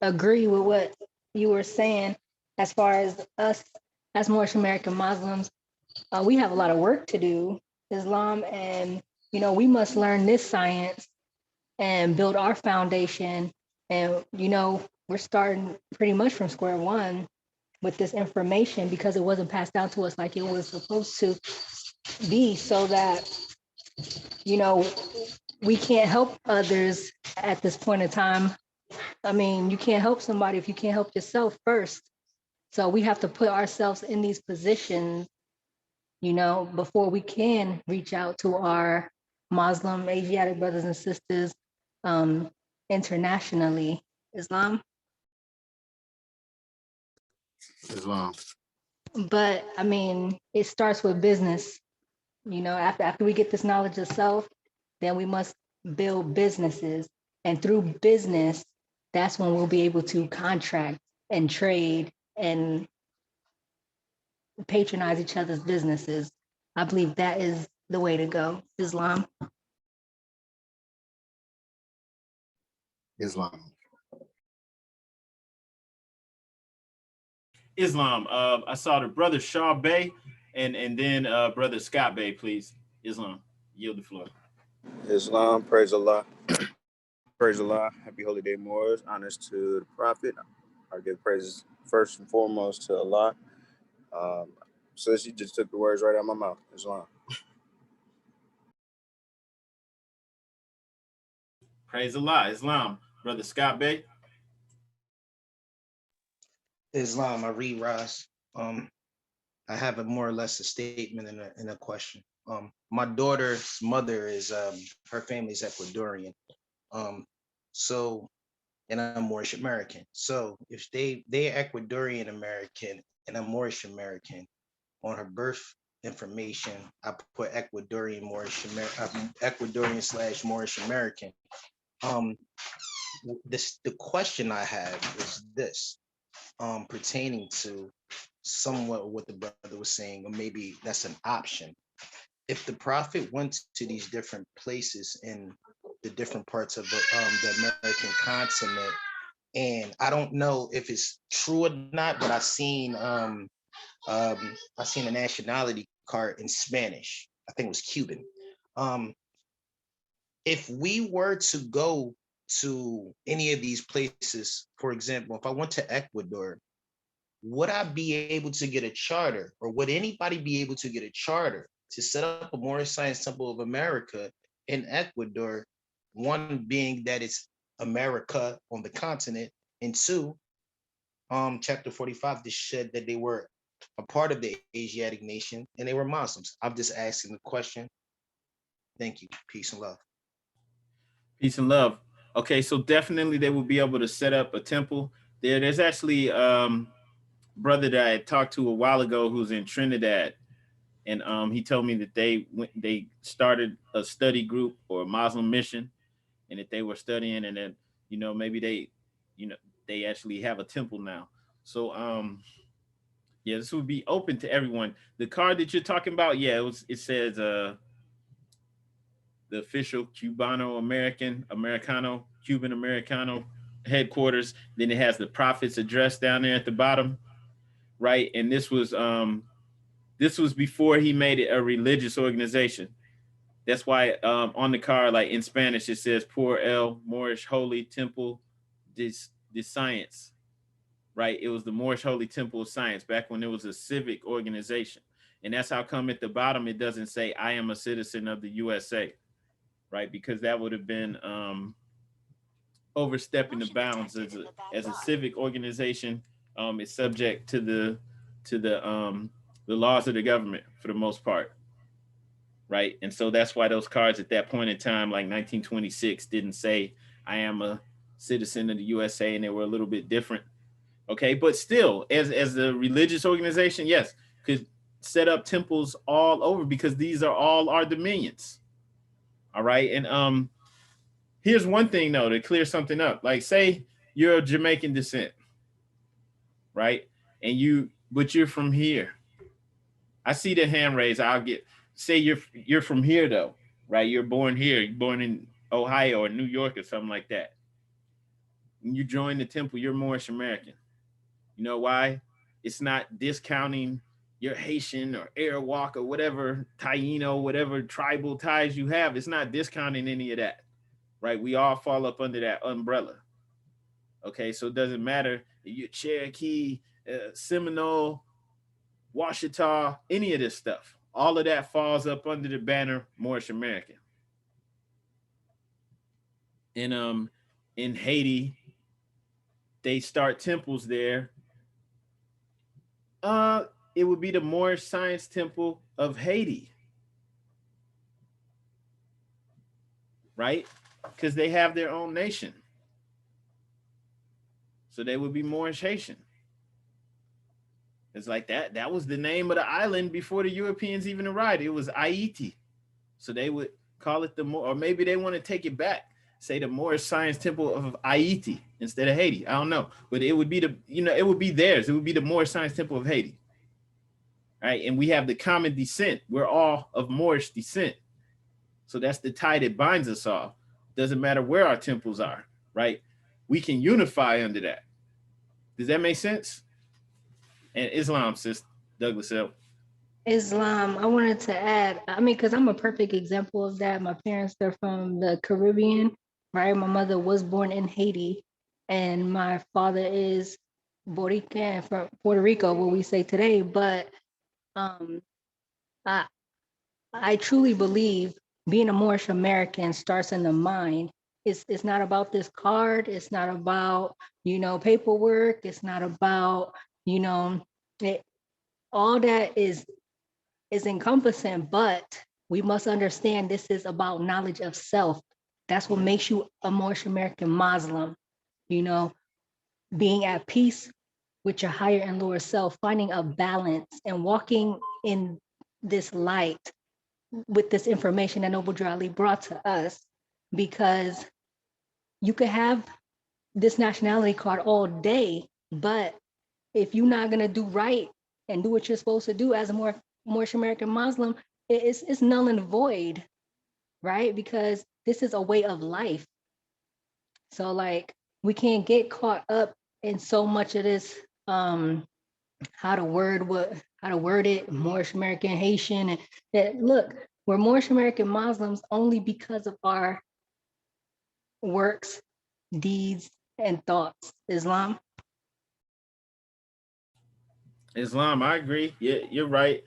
agree with what you were saying as far as us as Moorish American Muslims. We have a lot of work to do, Islam, and you know, we must learn this science and build our foundation. And you know, we're starting pretty much from square one with this information because it wasn't passed down to us like it was supposed to be, so that, you know, we can't help others at this point in time. I mean, you can't help somebody if you can't help yourself first. So we have to put ourselves in these positions, you know, before we can reach out to our Muslim, Asiatic brothers and sisters internationally. Islam. Islam. But I mean, it starts with business. You know, after we get this knowledge of self, then we must build businesses. And through business, that's when we'll be able to contract and trade and patronize each other's businesses. I believe that is the way to go. Islam. Islam. Islam. I saw the brother Shaw Bay and then brother Scott Bay, please. Islam, yield the floor. Islam, praise Allah. Praise Allah. Happy holy day, Moors. Honors to the Prophet. I give praises first and foremost to Allah. Um, Sis, you just took the words right out of my mouth. Islam. Praise Allah, Islam. Brother Scott Bay. Islam, I read Ras. I have a more or less a statement and a question. My daughter's mother is her family is Ecuadorian. So and I'm Moorish American. So if they're Ecuadorian American and I'm Moorish American, on her birth information, I put Ecuadorian Ecuadorian / Moorish American. The question I have is this, pertaining to somewhat what the brother was saying, or maybe that's an option. If the prophet went to these different places in the different parts of the American continent, and I don't know if it's true or not, but I seen a nationality card in Spanish. I think it was Cuban. If we were to go to any of these places, for example, if I went to Ecuador, would I be able to get a charter, or would anybody be able to get a charter to set up a Moorish Science Temple of America in Ecuador? One being that it's America on the continent, and two, chapter 45, this said that they were a part of the Asiatic nation and they were Muslims. I'm just asking the question. Thank you. Peace and love. Peace and love. Okay, so definitely they will be able to set up a temple there. There's actually brother that I talked to a while ago who's in Trinidad, and he told me that they started a study group or a Muslim mission, and that they were studying, and then maybe they actually have a temple now. So yeah, this would be open to everyone. The card that you're talking about, yeah, it says the official Cuban Americano headquarters. Then it has the prophet's address down there at the bottom, right? And this was before he made it a religious organization. That's why on the card, like in Spanish, it says Por el Moorish Holy Temple de Science, right? It was the Moorish Holy Temple of Science back when it was a civic organization. And that's how come at the bottom it doesn't say I am a citizen of the USA, right? Because that would have been overstepping the bounds. As a civic organization, it's subject to the laws of the government for the most part, right? And so that's why those cards at that point in time, like 1926, didn't say I am a citizen of the USA, and they were a little bit different. Okay, but still, as a religious organization, yes, could set up temples all over because these are all our dominions. All right, and here's one thing though to clear something up. Like, say you're of Jamaican descent, right? But you're from here. I see the hand raised. Say you're from here though, right? You're born here. You're born in Ohio or New York or something like that. When you join the temple, you're Moorish American. You know why? It's not discounting your Haitian or Arawak or whatever Taino, whatever tribal ties you have. It's not discounting any of that, right? We all fall up under that umbrella. Okay, so it doesn't matter if you're Cherokee, Seminole, Washita, any of this stuff. All of that falls up under the banner Moorish American. And in Haiti, they start temples there. It would be the Moorish Science Temple of Haiti, right? Because they have their own nation. So they would be Moorish Haitian. It's like that. That was the name of the island before the Europeans even arrived. It was Haiti. So they would call it or maybe they want to take it back, say the Moorish Science Temple of Haiti instead of Haiti. I don't know, but it would be it would be theirs. It would be the Moorish Science Temple of Haiti. Right, and we have the common descent. We're all of Moorish descent. So that's the tie that binds us all. Doesn't matter where our temples are, right? We can unify under that. Does that make sense? And Islam, sis, Douglas L. Islam, I wanted to add, I mean, because I'm a perfect example of that. My parents, they're from the Caribbean, right? My mother was born in Haiti, and my father is Borican from Puerto Rico, what we say today. But um, I, I truly believe being a Moorish American starts in the mind. It's not about this card. It's not about, paperwork. It's not about, you know, it, all that is encompassing, but we must understand this is about knowledge of self. That's what makes you a Moorish American Muslim, you know, being at peace with your higher and lower self, finding a balance and walking in this light with this information that Noble Drew Ali brought to us, because you could have this nationality card all day, but if you're not gonna do right and do what you're supposed to do as a Moorish American Muslim, it's null and void, right? Because this is a way of life. So like we can't get caught up in so much of this how to word it, Moorish American, Haitian, and that look, we're Moorish American Muslims only because of our works, deeds, and thoughts. Islam. Islam, I agree. Yeah, you're right.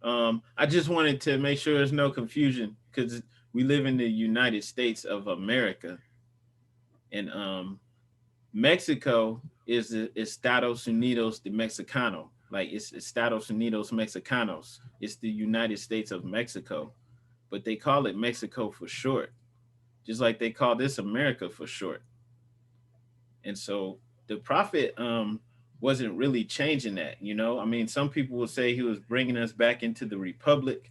I just wanted to make sure there's no confusion because we live in the United States of America, and Mexico is Estados Unidos de Mexicano. Like it's Estados Unidos Mexicanos. It's the United States of Mexico, but they call it Mexico for short, just like they call this America for short. And so the prophet wasn't really changing that, you know. I mean, some people will say he was bringing us back into the republic,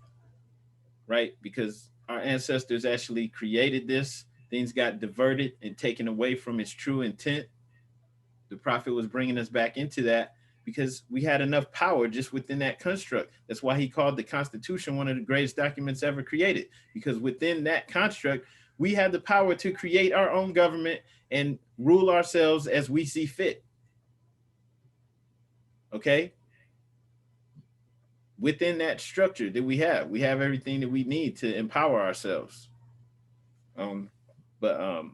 right? Because our ancestors actually created this. Things got diverted and taken away from its true intent. The prophet was bringing us back into that because we had enough power just within that construct. That's why he called the Constitution one of the greatest documents ever created, because within that construct, we had the power to create our own government and rule ourselves as we see fit. Okay? Within that structure that we have everything that we need to empower ourselves. But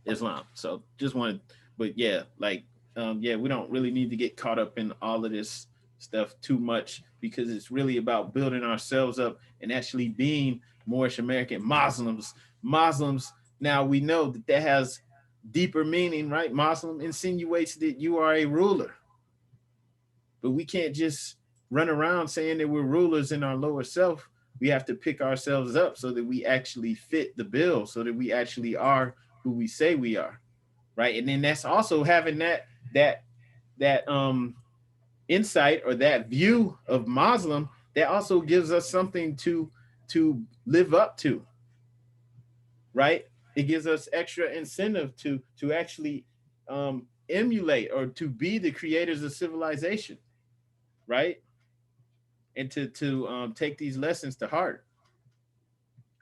Islam. So just wanted, but yeah, like yeah, we don't really need to get caught up in all of this stuff too much because it's really about building ourselves up and actually being Moorish American Muslims. Muslims, now we know that that has deeper meaning, right? Muslim insinuates that you are a ruler, but we can't just run around saying that we're rulers in our lower self. We have to pick ourselves up so that we actually fit the bill, so that we actually are who we say we are, right? And then that's also having that insight or that view of Muslim that also gives us something to live up to, right? It gives us extra incentive to actually emulate or to be the creators of civilization, right? And to take these lessons to heart.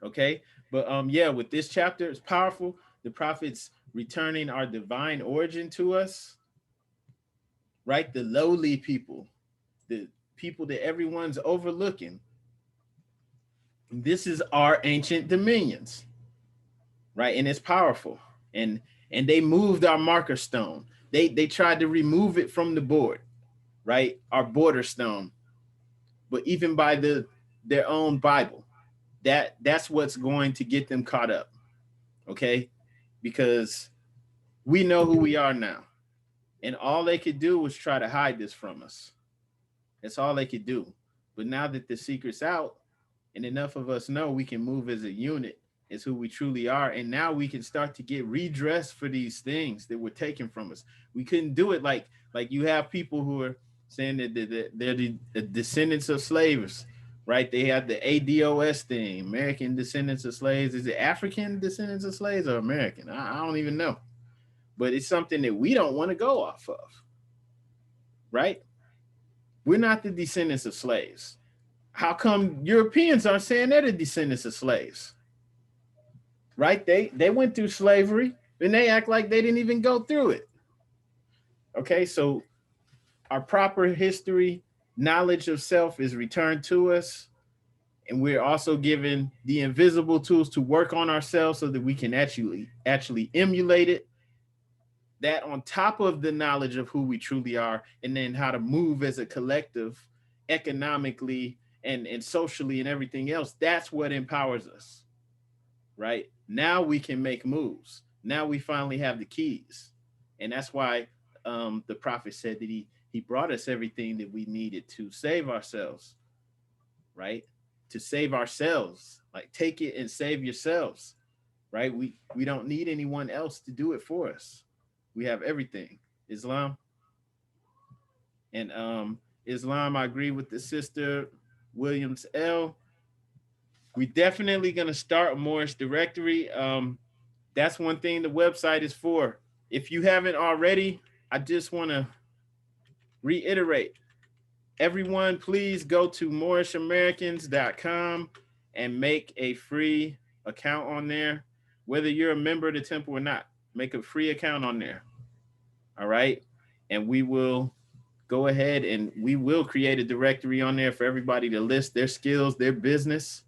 Okay, but yeah, with this chapter, it's powerful. The prophets returning our divine origin to us, right? The lowly people, the people that everyone's overlooking. This is our ancient dominions, right? And it's powerful. And they moved our marker stone. They tried to remove it from the board, right? Our border stone. But even by their own Bible, that's what's going to get them caught up. Okay? Because we know who we are now. And all they could do was try to hide this from us. That's all they could do. But now that the secret's out and enough of us know we can move as a unit, is who we truly are. And now we can start to get redressed for these things that were taken from us. We couldn't do it like you have people who are saying that they're the descendants of slaves, right? They have the ADOS thing, American descendants of slaves. Is it African descendants of slaves or American? I don't even know. But it's something that we don't want to go off of, right? We're not the descendants of slaves. How come Europeans aren't saying they're the descendants of slaves? Right? They went through slavery and they act like they didn't even go through it. Okay, so our proper history knowledge of self is returned to us. And we're also given the invisible tools to work on ourselves so that we can actually emulate it. That on top of the knowledge of who we truly are, and then how to move as a collective economically and socially and everything else, that's what empowers us, right? Now we can make moves. Now we finally have the keys. And that's why the prophet said that he brought us everything that we needed to save ourselves, right? To save ourselves, like take it and save yourselves, right? We don't need anyone else to do it for us. We have everything. Islam. And Islam, I agree with the sister Williams L. We definitely gonna start a Moorish directory. That's one thing the website is for. If you haven't already, I just want to reiterate. Everyone, please go to moorishamericans.com and make a free account on there. Whether you're a member of the temple or not, make a free account on there. All right. And we will go ahead and we will create a directory on there for everybody to list their skills, their business.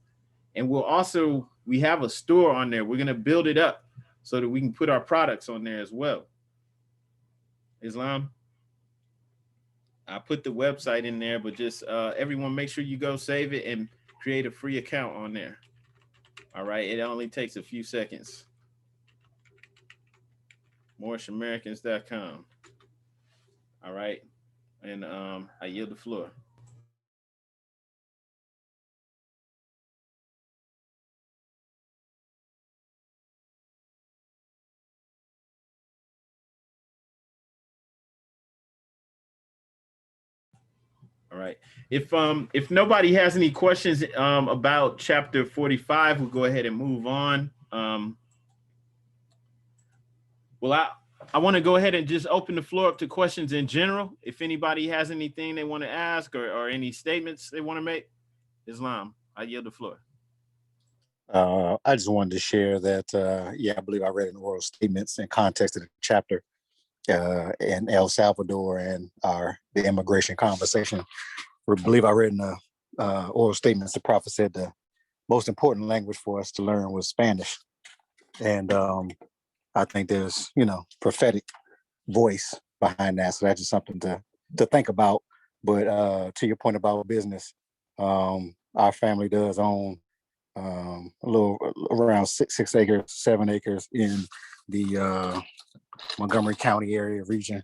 And we have a store on there. We're going to build it up so that we can put our products on there as well. Islam. I put the website in there, but just everyone make sure you go save it and create a free account on there. All right. It only takes a few seconds. Moorishamericans.com. All right. And I yield the floor. All right. If nobody has any questions about chapter 45, we'll go ahead and move on. Well, I want to go ahead and just open the floor up to questions in general. If anybody has anything they want to ask or any statements they want to make, Islam, I yield the floor. I just wanted to share that, I believe I read in oral statements in context of the chapter in El Salvador and the immigration conversation. I believe I read in the oral statements, the prophet said the most important language for us to learn was Spanish. And I think there's, prophetic voice behind that. So that's just something to think about. But to your point about business, our family does own a little around 6 acres, 7 acres in the Montgomery County area region.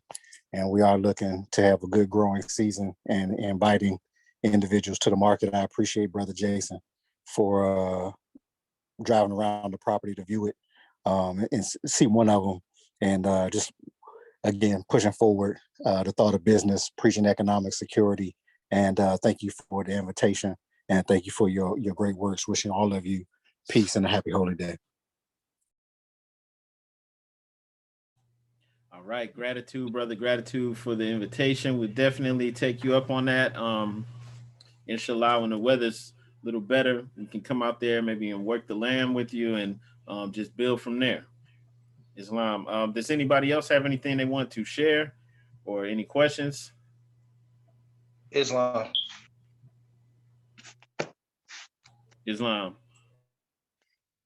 And we are looking to have a good growing season and inviting individuals to the market. I appreciate Brother Jason for driving around the property to view it and see one of them. And just, again, pushing forward the thought of business, preaching economic security. And thank you for the invitation. And thank you for your great works. Wishing all of you peace and a happy holy day. All right. Gratitude, brother. Gratitude for the invitation. We'll definitely take you up on that. Inshallah, when the weather's a little better, we can come out there maybe and work the land with you and just build from there. Islam. Does anybody else have anything they want to share or any questions? Islam. Islam.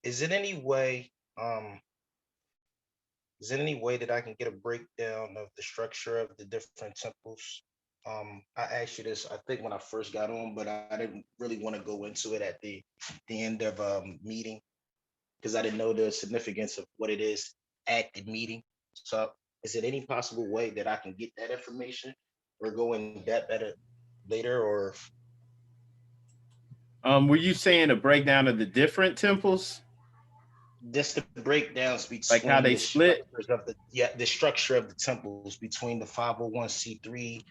Is it any way that I can get a breakdown of the structure of the different temples? I asked you this, I think, when I first got on, but I didn't really want to go into it at the end of meeting because I didn't know the significance of what it is at the meeting. So is it any possible way that I can get that information or go in that better later? Or were you saying a breakdown of the different temples? Just the breakdowns between like how they split of the structure of the temples between the 501c3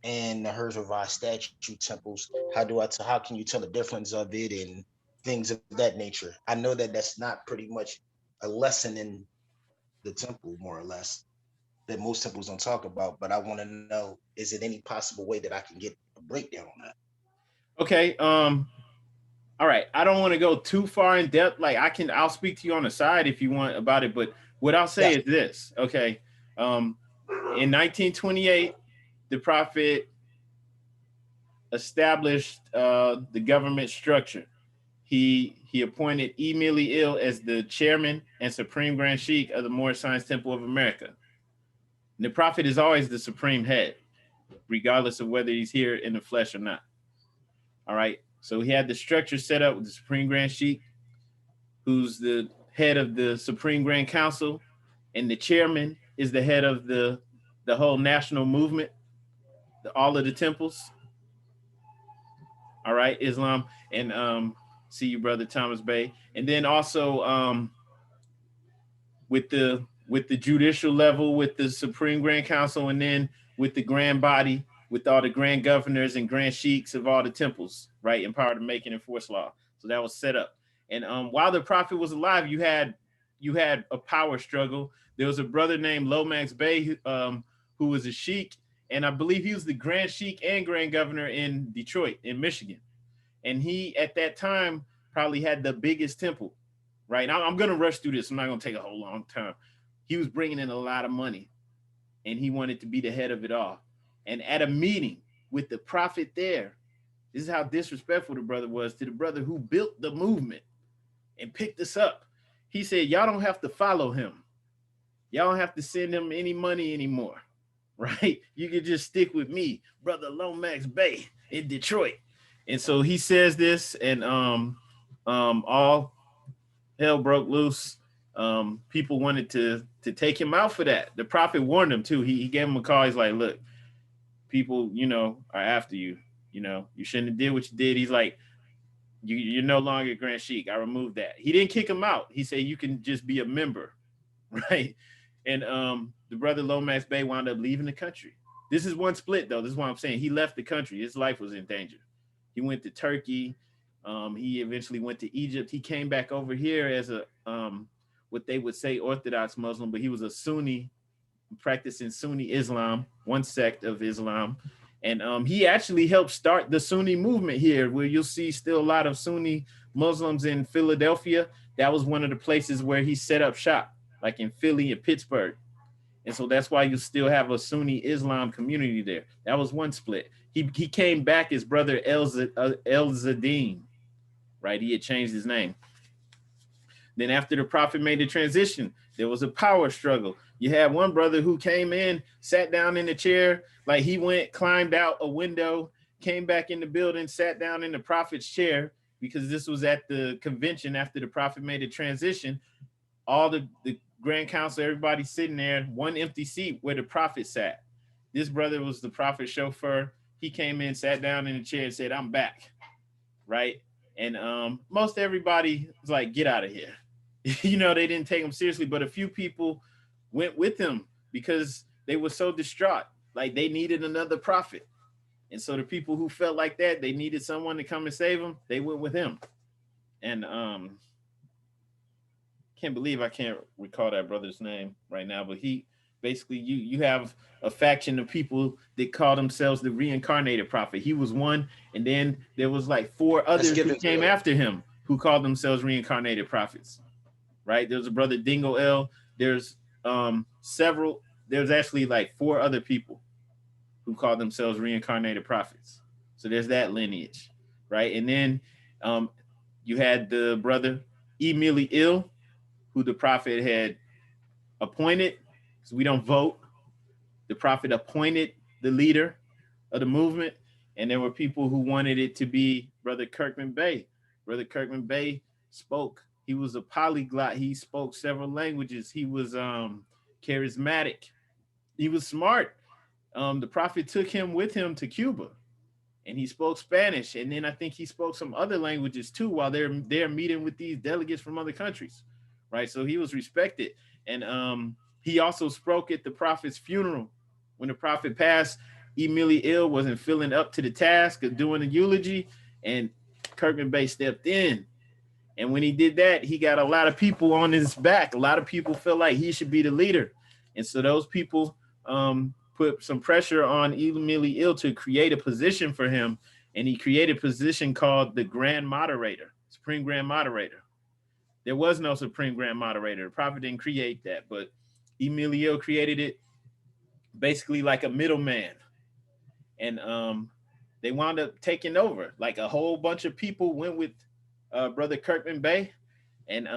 and the Herzliya statute temples. How can you tell the difference of it and things of that nature? I know that that's not pretty much a lesson in the temple, more or less, that most temples don't talk about, but I want to know, is it any possible way that I can get a breakdown on that? Okay. All right. I don't want to go too far in depth. Like I'll speak to you on the side if you want about it. But what I'll say is this. Okay. In 1928, the prophet established the government structure. He appointed Emily Ill as the chairman and supreme grand sheikh of the Moorish Science Temple of America. And the prophet is always the supreme head, regardless of whether he's here in the flesh or not. All right. So he had the structure set up with the supreme grand sheikh, who's the head of the Supreme Grand Council, and the chairman is the head of the whole national movement, all of the temples. All right, Islam, and see you, brother Thomas Bay. And then also with the judicial level, with the Supreme Grand Council, and then with the grand body, with all the grand governors and grand sheiks of all the temples, right, empowered to make and enforce law. So that was set up. And while the prophet was alive, you had a power struggle. There was a brother named Lomax Bey who was a sheik, and I believe he was the grand sheik and grand governor in Detroit, in Michigan. And he, at that time, probably had the biggest temple, right? Now, I'm going to rush through this. I'm not going to take a whole long time. He was bringing in a lot of money, and he wanted to be the head of it all. And at a meeting with the prophet there, this is how disrespectful the brother was to the brother who built the movement and picked us up. He said, y'all don't have to follow him. Y'all don't have to send him any money anymore, right? You can just stick with me, brother Lomax Bey in Detroit. And so he says this, and all hell broke loose. People wanted to take him out for that. The prophet warned him too. He gave him a call. He's like, look, people, are after you. You shouldn't have did what you did. He's like, you're no longer Grand Sheik. I removed that. He didn't kick him out. He said, you can just be a member, right? And the brother Lomax Bey wound up leaving the country. This is one split, though. This is what I'm saying. He left the country. His life was in danger. He went to Turkey. He eventually went to Egypt. He came back over here as a what they would say Orthodox Muslim, but he was a Sunni, practicing Sunni Islam, one sect of Islam. And he actually helped start the Sunni movement here, where you'll see still a lot of Sunni Muslims in Philadelphia. That was one of the places where he set up shop, like in Philly and Pittsburgh. And so that's why you still have a Sunni Islam community there. That was one split. He came back as brother El Zadeen, right? He had changed his name. Then after the prophet made the transition, there was a power struggle. You had one brother who came in, sat down in the chair, like he went, climbed out a window, came back in the building, sat down in the prophet's chair, because this was at the convention after the prophet made the transition. All the Grand Council, everybody sitting there, one empty seat where the prophet sat. This brother was the prophet's chauffeur. He came in, sat down in the chair and said, I'm back, right? And most everybody was like, get out of here. They didn't take him seriously, but a few people went with him because they were so distraught. Like they needed another prophet. And so the people who felt like that, they needed someone to come and save them, they went with him. And can't believe I can't recall that brother's name right now, but he basically, you have a faction of people that call themselves the reincarnated prophet. He was one, and then there was like four others who came after him who called themselves reincarnated prophets, right? There's a brother Dingo L. There's there's actually like four other people who call themselves reincarnated prophets. So there's that lineage, right? And then you had the brother Emily Ill, who the prophet had appointed. So we don't vote. The prophet appointed the leader of the movement, and there were people who wanted it to be Brother Kirkman Bey. Brother Kirkman Bey spoke. He was a polyglot. He spoke several languages. He was charismatic. He was smart. The prophet took him with him to Cuba, and he spoke Spanish. And then I think he spoke some other languages too while they're meeting with these delegates from other countries, right? So he was respected. And he also spoke at the prophet's funeral. When the prophet passed, Emily Ill wasn't feeling up to the task of doing the eulogy, and Kirkman Bey stepped in. And when he did that, he got a lot of people on his back. A lot of people felt like he should be the leader. And so those people put some pressure on Emily Ill to create a position for him. And he created a position called the Grand Moderator, Supreme Grand Moderator. There was no Supreme Grand Moderator. The prophet didn't create that, but Emily Ill created it, basically like a middleman. And they wound up taking over. Like a whole bunch of people went with Brother Kirkman Bey, and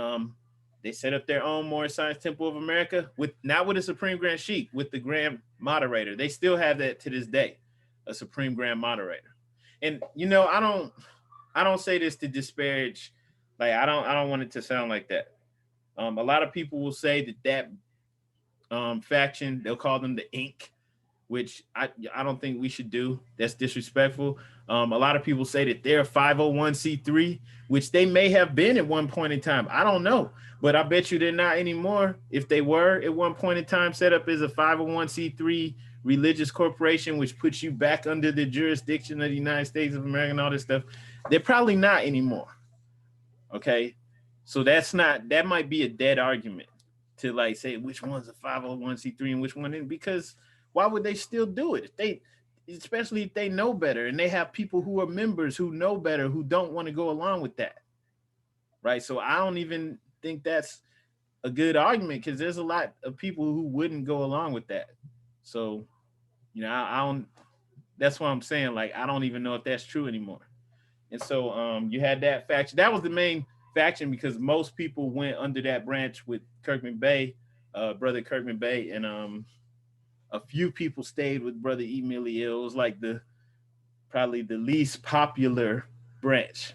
they set up their own Moorish Science Temple of America with not with a Supreme Grand Sheikh, with the Grand Moderator. They still have that to this day, a Supreme Grand Moderator. And you know, I don't say this to disparage, like I don't want it to sound like that. A lot of people will say that faction, they'll call them the Inc., which I don't think we should do. That's disrespectful. A lot of people say that they're 501c3, which they may have been at one point in time. I don't know, but I bet you they're not anymore. If they were at one point in time set up as a 501c3 religious corporation, which puts you back under the jurisdiction of the United States of America and all this stuff, they're probably not anymore. Okay, so that might be a dead argument to like say which one's a 501c3 and which one isn't, because why would they still do it? Especially if they know better and they have people who are members who know better, who don't want to go along with that, right? So I don't even think that's a good argument, because there's a lot of people who wouldn't go along with that. So, you know, I don't. That's what I'm saying. Like, I don't even know if that's true anymore. And so, you had that faction. That was the main faction, because most people went under that branch with Kirkman Bey, Brother Kirkman Bey, and a few people stayed with Brother E. Millie. It was like probably the least popular branch.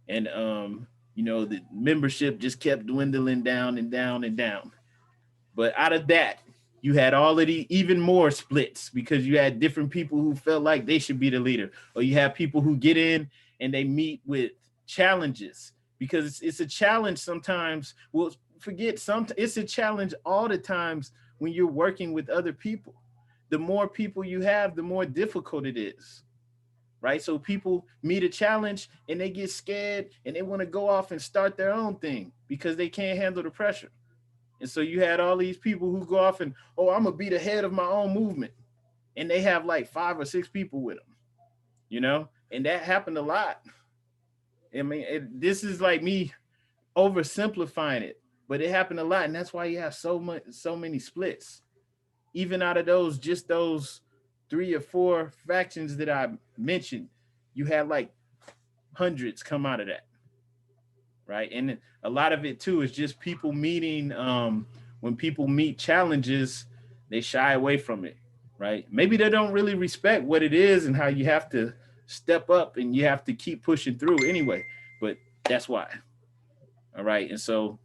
And, you know, the membership just kept dwindling down and down and down. But out of that, you had all of the even more splits, because you had different people who felt like they should be the leader, or you have people who get in and they meet with challenges, because it's a challenge sometimes. Well, it's a challenge all the times when you're working with other people. The more people you have, the more difficult it is, right? So people meet a challenge and they get scared and they want to go off and start their own thing because they can't handle the pressure. And so you had all these people who go off and, oh, I'm gonna be the head of my own movement, and they have like 5 or 6 people with them, you know, and that happened a lot. I mean, this is like me oversimplifying it, but it happened a lot, and that's why you have so many splits. Even out of those 3 or 4 factions that I mentioned, you had like hundreds come out of that, right? And a lot of it too is just people meeting. When people meet challenges, they shy away from it, right? Maybe they don't really respect what it is and how you have to step up and you have to keep pushing through anyway. But that's why. All right, and so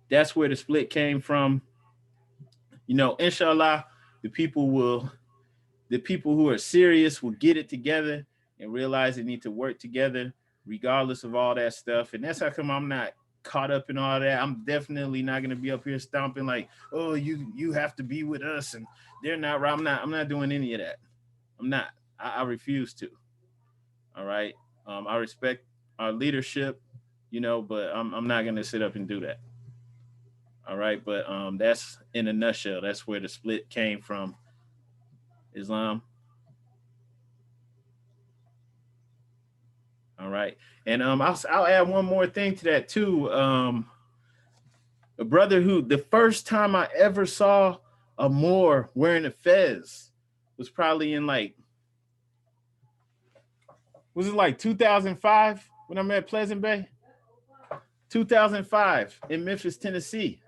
that's where the split came from. You know, inshallah, the people who are serious will get it together and realize they need to work together regardless of all that stuff. And that's how come I'm not caught up in all that. I'm definitely not going to be up here stomping like, oh, you have to be with us and they're not right. I'm not doing any of that. I'm not. I refuse to. All right. I respect our leadership, you know, but I'm not going to sit up and do that. All right. But that's in a nutshell. That's where the split came from. Islam. All right. And I'll add one more thing to that too. A brother who the first time I ever saw a Moor wearing a fez was probably in was it like 2005 when I'm at Pleasant Bay? 2005 in Memphis, Tennessee.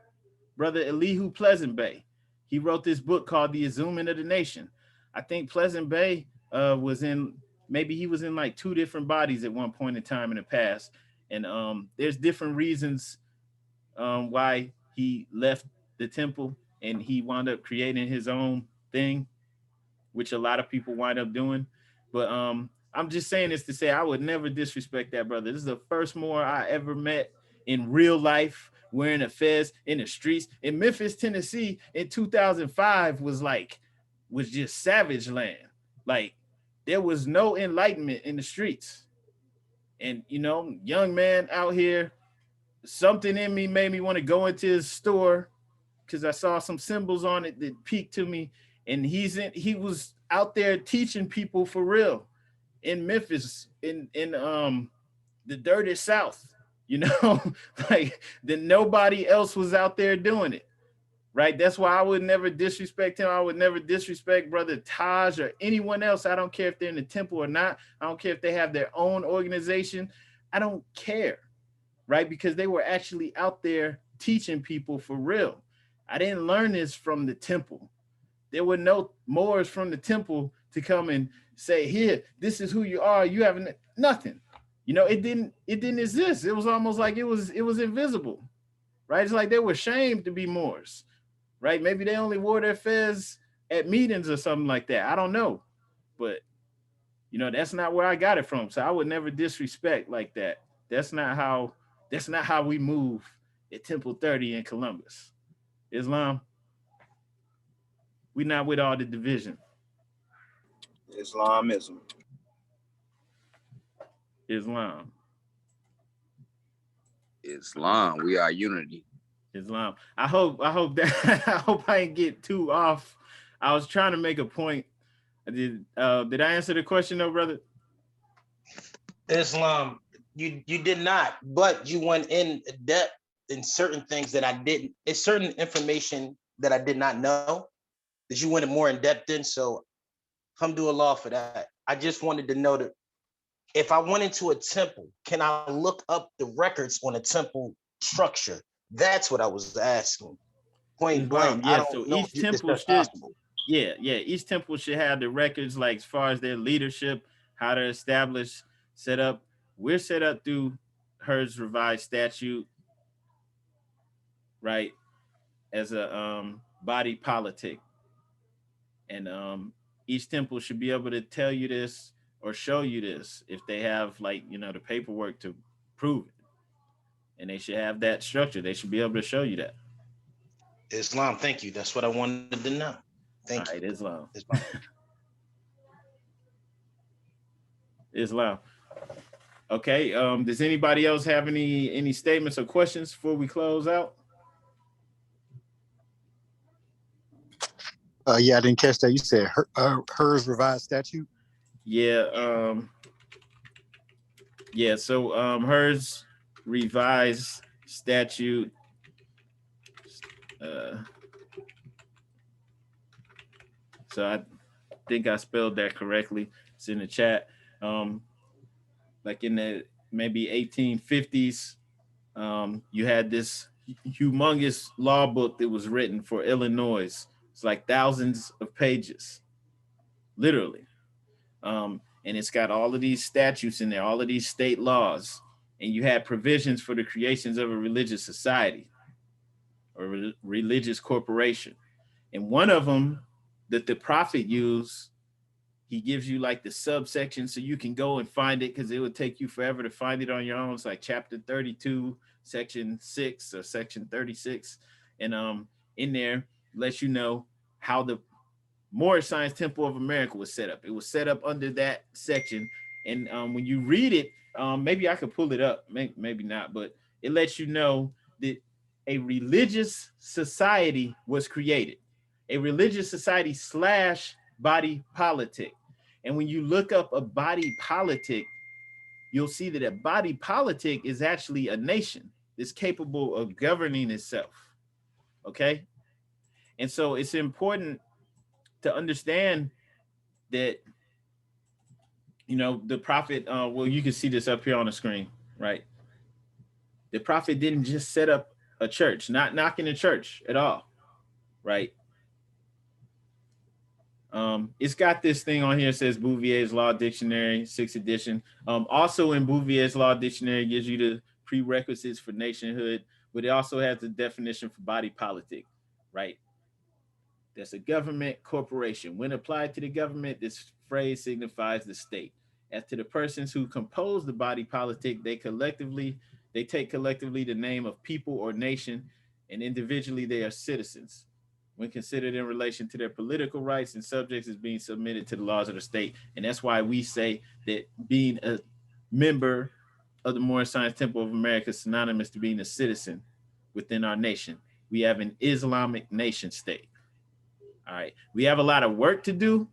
Brother Elihu Pleasant Bay. He wrote this book called The Azuming of the Nation. I think Pleasant Bay was in like 2 different bodies at one point in time in the past. And there's different reasons why he left the temple, and he wound up creating his own thing, which a lot of people wind up doing. But I'm just saying this to say I would never disrespect that brother. This is the first Moor I ever met in real life wearing a fez in the streets. In Memphis, Tennessee in 2005 was just savage land. Like, there was no enlightenment in the streets. And, you know, young man out here, something in me made me want to go into his store because I saw some symbols on it that piqued to me. And he was out there teaching people for real in Memphis, in the dirty South, you know, like that nobody else was out there doing it. right? That's why I would never disrespect him. I would never disrespect Brother Taj or anyone else. I don't care if they're in the temple or not. I don't care if they have their own organization. I don't care, right? Because they were actually out there teaching people for real. I didn't learn this from the temple. There were no Moors from the temple to come and say, here, this is who you are. You haven't nothing. You know, it didn't exist. It was almost like it was invisible, right? It's like they were ashamed to be Moors, right? Maybe they only wore their fez at meetings or something like that. I don't know. But, you know, that's not where I got it from. So I would never disrespect like that. That's not how we move at Temple 30 in Columbus. Islam, we not with all the division. Islamism. Islam. Islam, we are unity. Islam. I hope that I hope I didn't get too off. I was trying to make a point. Did I answer the question though, brother? Islam, you did not, but you went in depth in certain things that I didn't. It's certain information that I did not know that you went more in depth in. So, alhamdulillah for that. I just wanted to know that if I went into a temple, can I look up the records on a temple structure? That's what I was asking. Point blank. Yeah, I don't so know each if temple that's should, possible. each temple should have the records, like as far as their leadership, how to establish, set up. We're set up through Herd's revised statute, right, as a body politic. And each temple should be able to tell you this or show you this if they have, like, you know, the paperwork to prove it. And they should have that structure. They should be able to show you that. Islam, thank you. That's what I wanted to know. Thank All right, you. Islam. Islam. Islam. Okay. Does anybody else have any statements or questions before we close out? Yeah, I didn't catch that. You said hers revised statute. Yeah. Yeah. So hers revised statute. So I think I spelled that correctly. It's in the chat. Like in the maybe 1850s, you had this humongous law book that was written for Illinois. It's like thousands of pages, literally. And it's got all of these statutes in there, all of these state laws, and you had provisions for the creations of a religious society or religious corporation. And one of them that the prophet used, he gives you like the subsection so you can go and find it, because it would take you forever to find it on your own. It's like chapter 32, section 6 or section 36. And in there lets you know how the Moorish Science Temple of America was set up. It was set up under that section. And when you read it, maybe I could pull it up, maybe not, but it lets you know that a religious society was created, a religious society / body politic. And when you look up a body politic, you'll see that a body politic is actually a nation that's capable of governing itself. Okay. And so it's important to understand that, you know, the prophet, well, you can see this up here on the screen, right? The prophet didn't just set up a church, not knocking the church at all, right? It's got this thing on here that says Bouvier's Law Dictionary, 6th edition. Also in Bouvier's Law Dictionary, it gives you the prerequisites for nationhood, but it also has the definition for body politic, right? That's a government corporation. When applied to the government, this phrase signifies the state. As to the persons who compose the body politic, they take collectively the name of people or nation, and individually they are citizens, when considered in relation to their political rights and subjects as being submitted to the laws of the state. And that's why we say that being a member of the Moorish Science Temple of America is synonymous to being a citizen within our nation. We have an Islamic nation state. All right. We have a lot of work to do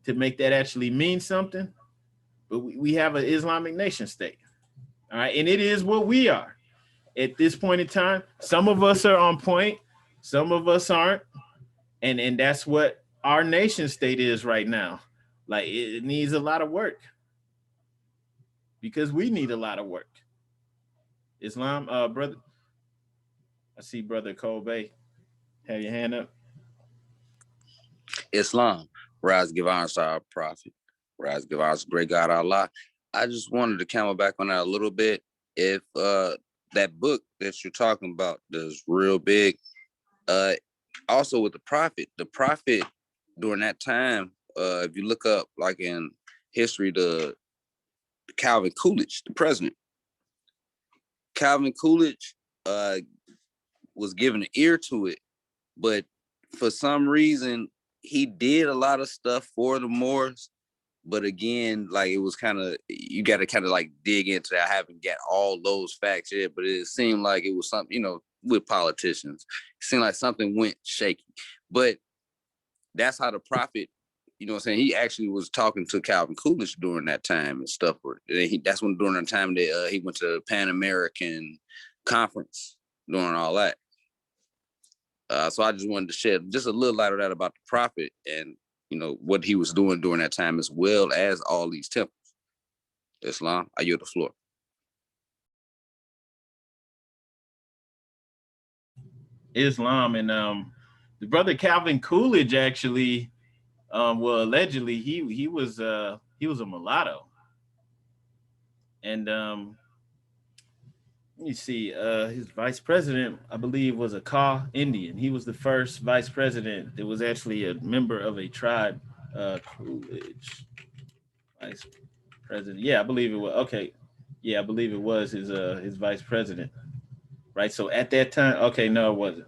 to make that actually mean something, but we have an Islamic nation state. All right. And it is what we are at this point in time. Some of us are on point. Some of us aren't, and that's what our nation state is right now. Like it needs a lot of work because we need a lot of work. Islam, brother, I see brother Kobe. Have your hand up. Islam, rise, give honor to our prophet. Rise, give honor to great God Allah. I just wanted to camel back on that a little bit. If that book that you're talking about is real big, also with the prophet during that time, if you look up like in history, the Calvin Coolidge, the president, Calvin Coolidge was given an ear to it, but for some reason he did a lot of stuff for the Moors. But again, like it was kind of, you got to kind of like dig into that. I haven't got all those facts yet, but it seemed like it was something, with politicians, it seemed like something went shaky. But that's how the prophet, what I'm saying, he actually was talking to Calvin Coolidge during that time and stuff. That's when during the time that he went to the Pan American conference doing all that. So I just wanted to shed just a little light on that about the prophet and, what he was doing during that time, as well as all these temples. Islam, I yield the floor. Islam and the brother Calvin Coolidge actually, well, allegedly he was a mulatto, and let me see, his vice president, I believe, was a Kaw Indian. He was the first vice president that was actually a member of a tribe. Coolidge, vice president. Yeah, I believe it was. Okay, yeah, I believe it was his vice president. Right. So at that time, okay, no, it wasn't.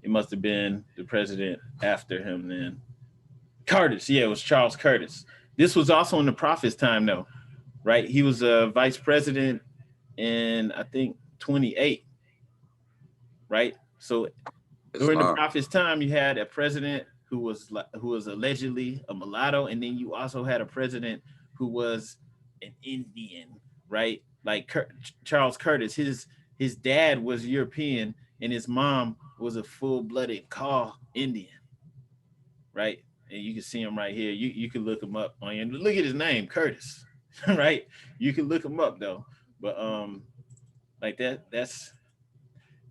It must have been the president after him then. Curtis, yeah, it was Charles Curtis. This was also in the Prophet's time, though, right? He was a vice president in, I think, 28, right? So during the Islam. Prophet's time, you had a president who was allegedly a mulatto, and then you also had a president who was an Indian, right? Like Charles Curtis, his dad was European, and his mom was a full-blooded Kaw Indian, right? And you can see him right here. You can look him up on your look at his name, Curtis, right? You can look him up though, but like there's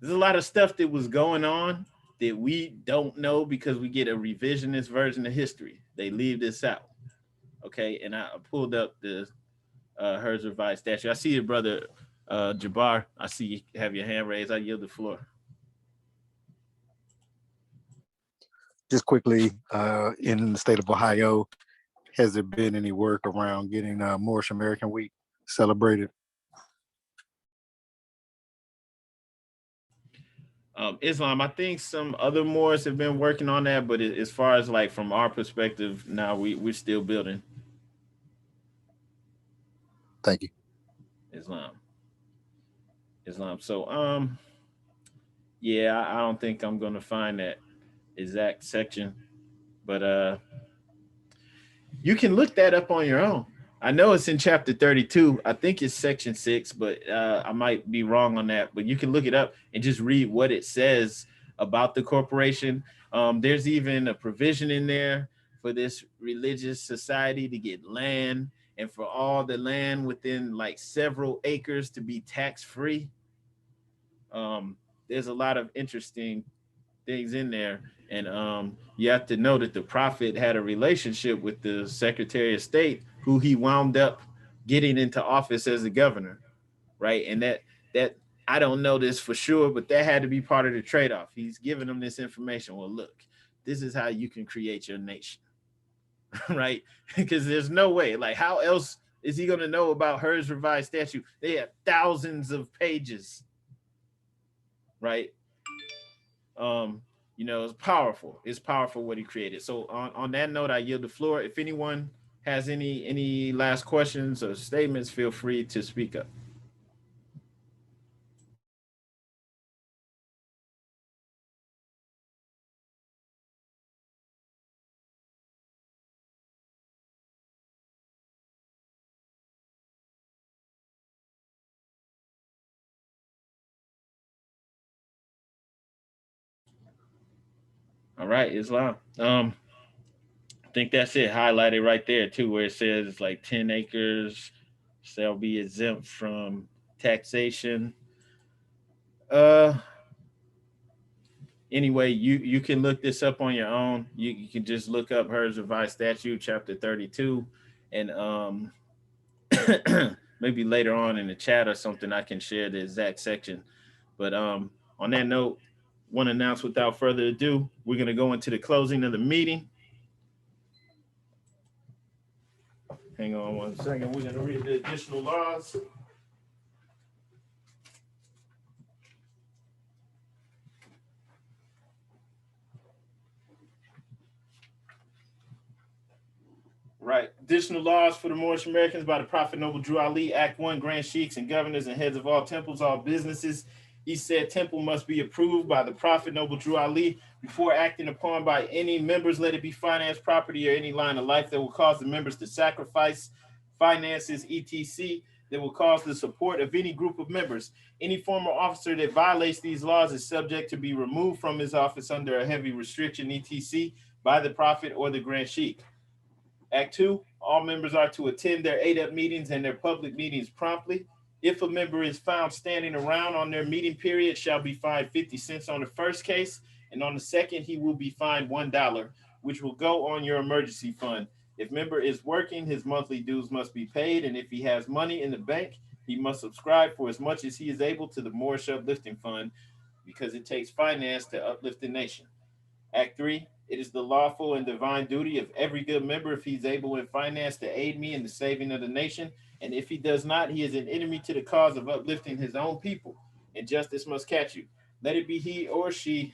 a lot of stuff that was going on that we don't know because we get a revisionist version of history. They leave this out, okay? And I pulled up the Hers Revised statute. I see your brother Jabbar. I see you have your hand raised. I yield the floor. Just quickly, in the state of Ohio, has there been any work around getting Moorish American Week celebrated? Islam, I think some other Moors have been working on that, but as far as like from our perspective, now we're still building. Thank you. Islam. So yeah, I don't think I'm gonna find that exact section, but you can look that up on your own. I know it's in chapter 32. I think it's section 6, but I might be wrong on that. But you can look it up and just read what it says about the corporation. There's even a provision in there for this religious society to get land and for all the land within like several acres to be tax free. There's a lot of interesting things in there. And you have to know that the prophet had a relationship with the Secretary of State, who he wound up getting into office as a governor, right? And that I don't know this for sure, but that had to be part of the trade-off. He's giving them this information. Well, look, this is how you can create your nation, right? Because there's no way, like, how else is he going to know about Hers Revised Statute? They have thousands of pages, right? It's powerful. It's powerful what he created. So on that note, I yield the floor. If anyone has any last questions or statements, feel free to speak up. All right, Islam. I think that's it highlighted right there too, where it says like 10 acres shall be exempt from taxation. Uh anyway, you can look this up on your own. You can just look up Hers Revised Statute, chapter 32, and maybe later on in the chat or something I can share the exact section. But on that note, want to announce without further ado, we're gonna go into the closing of the meeting. Hang on one second. We're gonna read the additional laws. Right. Additional laws for the Moorish Americans by the Prophet Noble Drew Ali. Act 1, Grand Sheikhs and governors and heads of all temples, all businesses. Each said temple must be approved by the Prophet Noble Drew Ali before acting upon by any members. Let it be finance, property, or any line of life that will cause the members to sacrifice finances, etc., that will cause the support of any group of members. Any former officer that violates these laws is subject to be removed from his office under a heavy restriction, etc., by the Prophet or the Grand Sheikh. Act 2, all members are to attend their ADEP meetings and their public meetings promptly. If a member is found standing around on their meeting period, shall be fined 50 cents on the first case, and on the second, he will be fined $1, which will go on your emergency fund. If member is working, his monthly dues must be paid, and if he has money in the bank, he must subscribe for as much as he is able to the Moorish Uplifting Fund, because it takes finance to uplift the nation. Act 3, it is the lawful and divine duty of every good member, if he's able in finance, to aid me in the saving of the nation. And if he does not, he is an enemy to the cause of uplifting his own people, and justice must catch you. Let it be he or she,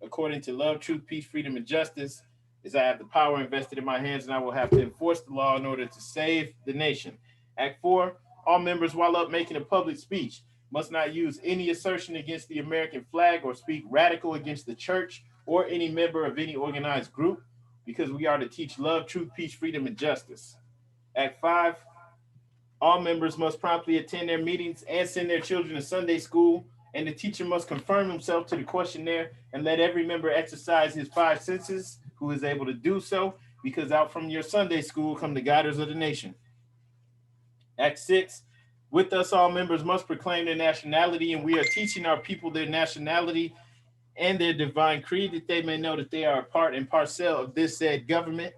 according to love, truth, peace, freedom, and justice, as I have the power invested in my hands, and I will have to enforce the law in order to save the nation. Act 4, all members, while up making a public speech, must not use any assertion against the American flag or speak radical against the church or any member of any organized group, because we are to teach love, truth, peace, freedom, and justice. Act 5, all members must promptly attend their meetings and send their children to Sunday school, and the teacher must confirm himself to the questionnaire and let every member exercise his 5 senses who is able to do so, because out from your Sunday school come the guiders of the nation. Act 6, with us all members must proclaim their nationality, and we are teaching our people their nationality and their divine creed, that they may know that they are a part and parcel of this said government,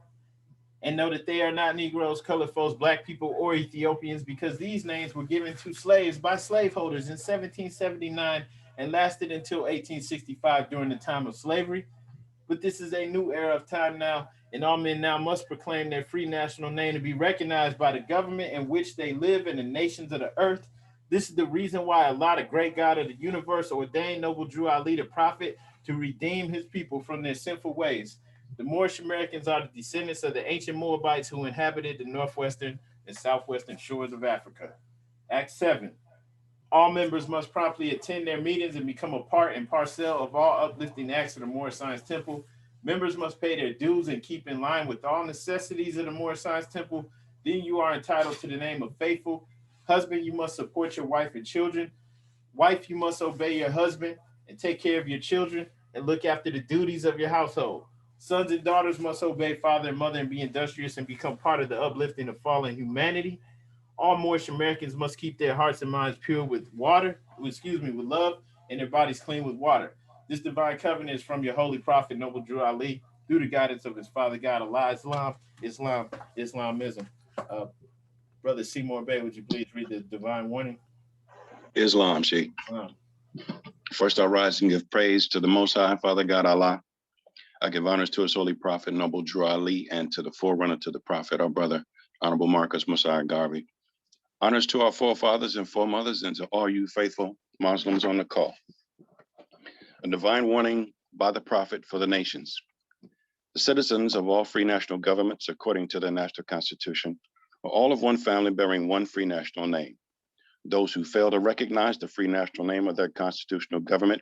and know that they are not Negroes, colored folks, black people, or Ethiopians, because these names were given to slaves by slaveholders in 1779 and lasted until 1865 during the time of slavery. But this is a new era of time now, and all men now must proclaim their free national name to be recognized by the government in which they live and the nations of the earth. This is the reason why Allah, the great God of the universe, ordained Noble Drew Ali, the prophet, to redeem his people from their sinful ways. The Moorish Americans are the descendants of the ancient Moabites who inhabited the northwestern and southwestern shores of Africa. Act 7. All members must promptly attend their meetings and become a part and parcel of all uplifting acts of the Moorish Science Temple. Members must pay their dues and keep in line with all necessities of the Moorish Science Temple. Then you are entitled to the name of faithful. Husband, you must support your wife and children. Wife, you must obey your husband and take care of your children and look after the duties of your household. Sons and daughters must obey father and mother and be industrious and become part of the uplifting of fallen humanity. All Moorish Americans must keep their hearts and minds pure with love, and their bodies clean with water. This divine covenant is from your holy prophet, Noble Drew Ali, through the guidance of his father God, Allah, Islamism. Brother Seymour Bay, would you please read the divine warning? Islam, Sheikh. First, I rise and give praise to the Most High, Father God, Allah. I give honors to his holy prophet, Noble Drew Ali, and to the forerunner to the prophet, our brother, Honorable Marcus Messiah Garvey. Honors to our forefathers and foremothers, and to all you faithful Muslims on the call. A divine warning by the prophet for the nations. The citizens of all free national governments, according to the national constitution, are all of one family bearing one free national name. Those who fail to recognize the free national name of their constitutional government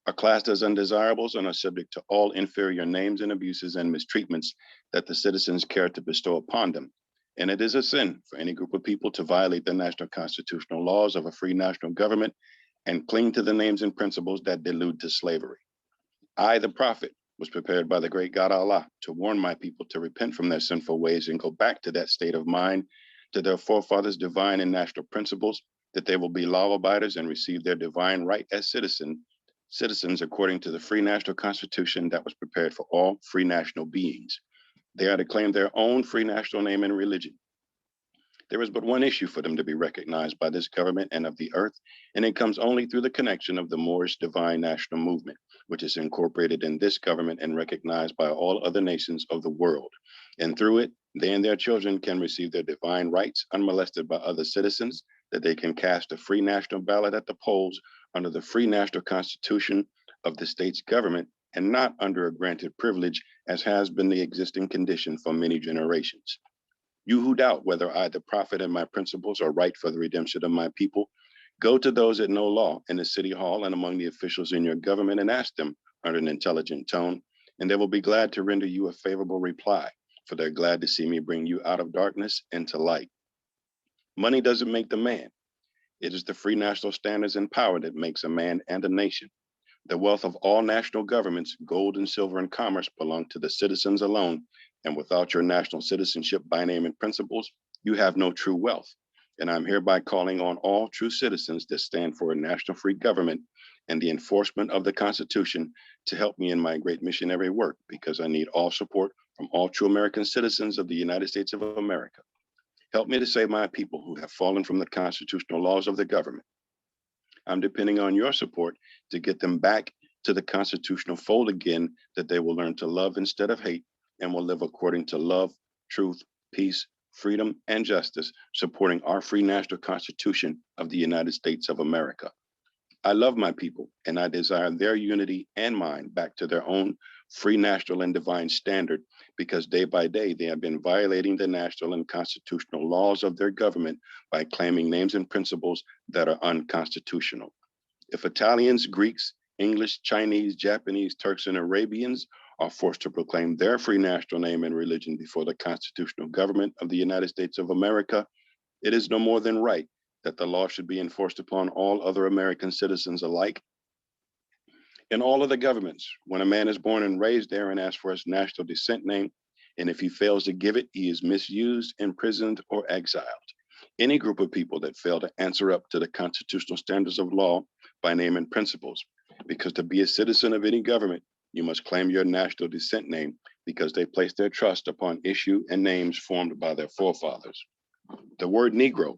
are classed as undesirables and are subject to all inferior names and abuses and mistreatments that the citizens care to bestow upon them. And it is a sin for any group of people to violate the national constitutional laws of a free national government and cling to the names and principles that delude to slavery. I, the prophet, was prepared by the great God Allah to warn my people to repent from their sinful ways and go back to that state of mind, to their forefathers' divine and national principles, that they will be law abiders and receive their divine right as citizens according to the free national constitution that was prepared for all free national beings. They are to claim their own free national name and religion. There is but one issue for them to be recognized by this government and of the earth, and it comes only through the connection of the Moorish Divine National Movement, which is incorporated in this government and recognized by all other nations of the world. And through it, they and their children can receive their divine rights unmolested by other citizens, that they can cast a free national ballot at the polls under the free national constitution of the state's government and not under a granted privilege, as has been the existing condition for many generations. You who doubt whether I, the prophet, and my principles are right for the redemption of my people, go to those that know law in the city hall and among the officials in your government and ask them under an intelligent tone, and they will be glad to render you a favorable reply, for they're glad to see me bring you out of darkness into light. Money doesn't make the man. It is the free national standards and power that makes a man and a nation. The wealth of all national governments, gold and silver and commerce, belong to the citizens alone, and without your national citizenship by name and principles, you have no true wealth. And I'm hereby calling on all true citizens that stand for a national free government and the enforcement of the Constitution to help me in my great missionary work, because I need all support from all true American citizens of the United States of America. Help me to save my people who have fallen from the constitutional laws of the government. I'm depending on your support to get them back to the constitutional fold again, that they will learn to love instead of hate and will live according to love, truth, peace, freedom, and justice, supporting our free national constitution of the United States of America. I love my people, and I desire their unity and mine back to their own free national and divine standard, because day by day they have been violating the national and constitutional laws of their government by claiming names and principles that are unconstitutional. If Italians, Greeks, English, Chinese, Japanese, Turks, and Arabians are forced to proclaim their free national name and religion before the constitutional government of the United States of America, it is no more than right that the law should be enforced upon all other American citizens alike. In all of the governments, when a man is born and raised there and asks for his national descent name, and if he fails to give it, he is misused, imprisoned, or exiled. Any group of people that fail to answer up to the constitutional standards of law by name and principles, because to be a citizen of any government, you must claim your national descent name, because they place their trust upon issue and names formed by their forefathers. The word Negro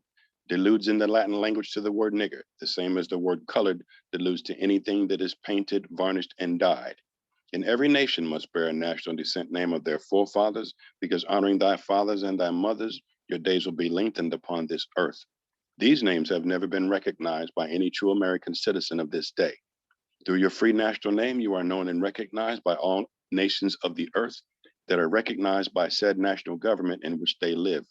deludes in the Latin language to the word nigger, the same as the word colored deludes to anything that is painted, varnished, and dyed. And every nation must bear a national descent name of their forefathers, because honoring thy fathers and thy mothers, your days will be lengthened upon this earth. These names have never been recognized by any true American citizen of this day. Through your free national name, you are known and recognized by all nations of the earth that are recognized by said national government in which they live.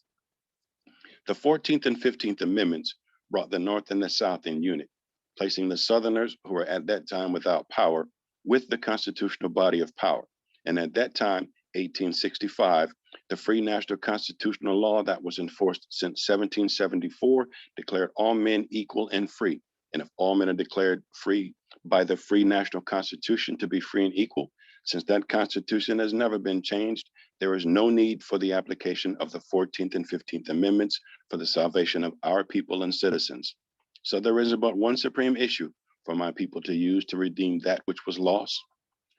The 14th and 15th Amendments brought the North and the South in unit, placing the Southerners, who were at that time without power, with the constitutional body of power. And at that time, 1865, the free national constitutional law that was enforced since 1774 declared all men equal and free. And if all men are declared free by the free national constitution to be free and equal, since that constitution has never been changed, there is no need for the application of the 14th and 15th Amendments for the salvation of our people and citizens. So there is but one supreme issue for my people to use to redeem that which was lost,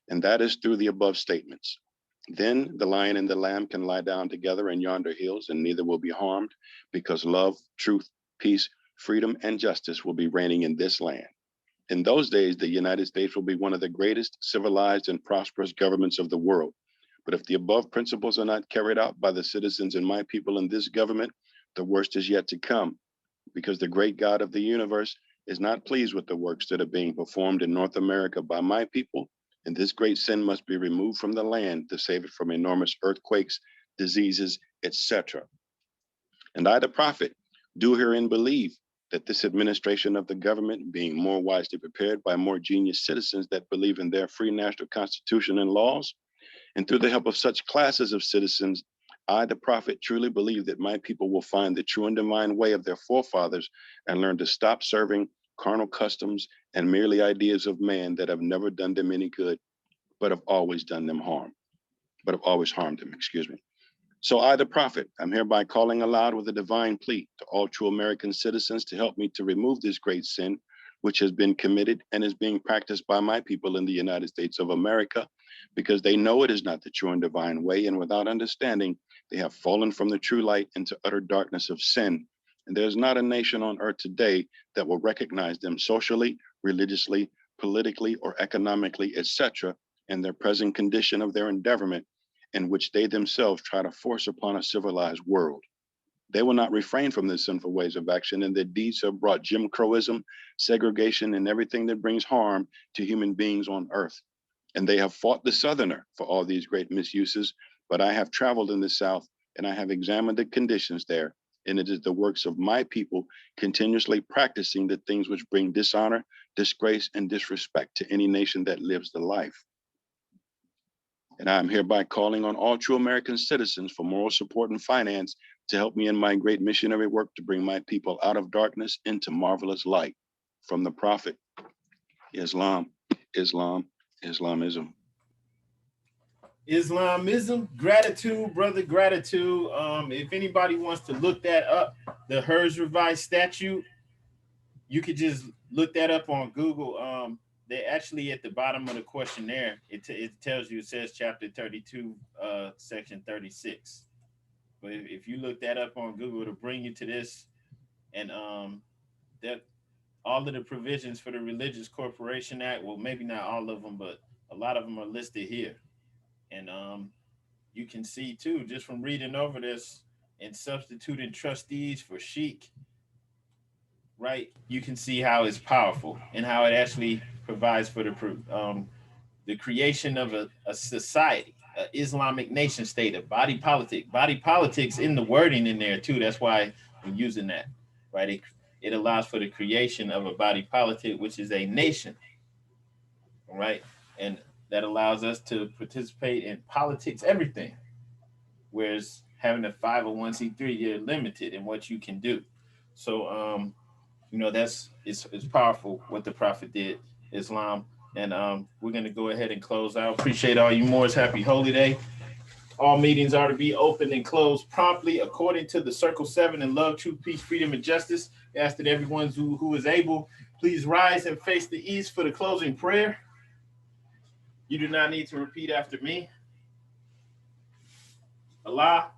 and that is through the above statements. Then the lion and the lamb can lie down together in yonder hills, and neither will be harmed, because love, truth, peace, freedom, and justice will be reigning in this land. In those days, the United States will be one of the greatest civilized and prosperous governments of the world. But if the above principles are not carried out by the citizens and my people in this government, the worst is yet to come, because the great God of the universe is not pleased with the works that are being performed in North America by my people, and this great sin must be removed from the land to save it from enormous earthquakes, diseases, etc. And I, the prophet, do herein believe that this administration of the government, being more wisely prepared by more genius citizens that believe in their free national constitution and laws, and through the help of such classes of citizens, I, the prophet, truly believe that my people will find the true and divine way of their forefathers and learn to stop serving carnal customs and merely ideas of man that have never done them any good. but have always done them harm, but have always harmed them, excuse me. So I, the prophet, am hereby calling aloud with a divine plea to all true American citizens to help me to remove this great sin, which has been committed and is being practiced by my people in the United States of America, because they know it is not the true and divine way, and without understanding, they have fallen from the true light into utter darkness of sin. And there's not a nation on earth today that will recognize them socially, religiously, politically, or economically, etc., in their present condition of their endeavorment, in which they themselves try to force upon a civilized world. They will not refrain from their sinful ways of action, and their deeds have brought Jim Crowism, segregation, and everything that brings harm to human beings on earth. And they have fought the Southerner for all these great misuses, but I have traveled in the South, and I have examined the conditions there, and it is the works of my people continuously practicing the things which bring dishonor, disgrace, and disrespect to any nation that lives the life. And I am hereby calling on all true American citizens for moral support and finance to help me in my great missionary work to bring my people out of darkness into marvelous light. From the prophet, Islam, Islam, Islamism. Islamism, gratitude, brother, gratitude. If anybody wants to look that up, the Hers Revised Statute, you could just look that up on Google. They actually at the bottom of the questionnaire, it tells you, it says chapter 32, section 36. But if you look that up on Google, it'll bring you to this, and that all of the provisions for the Religious Corporation Act, well, maybe not all of them, but a lot of them are listed here. And you can see too, just from reading over this and substituting trustees for sheik, right? You can see how it's powerful and how it actually provides for the creation of a society, an Islamic nation state, a body politics in the wording in there too. That's why we're using that, right? It allows for the creation of a body politic, which is a nation, right? And that allows us to participate in politics, everything. Whereas having a 501c3, you're limited in what you can do. So, it's powerful what the prophet did, Islam. And we're going to go ahead and close out. Appreciate all you Moors. Happy Holy Day. All meetings are to be opened and closed promptly according to the Circle 7 in love, truth, peace, freedom, and justice. We ask that everyone who is able, please rise and face the east for the closing prayer. You do not need to repeat after me. Allah,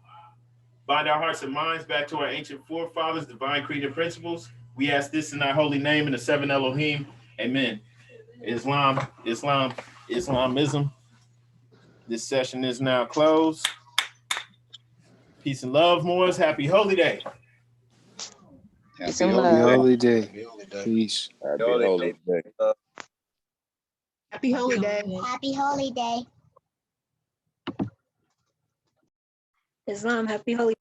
bind our hearts and minds back to our ancient forefathers, divine creative principles. We ask this in our holy name in the 7 Elohim. Amen. Islam, Islam, Islamism. This session is now closed. Peace and love, Moors. Happy Holy Day. Happy Holy day. Happy Holy Day. Peace. Happy Holy Day. Happy Holy Day. Happy Holy Day. Islam, happy holy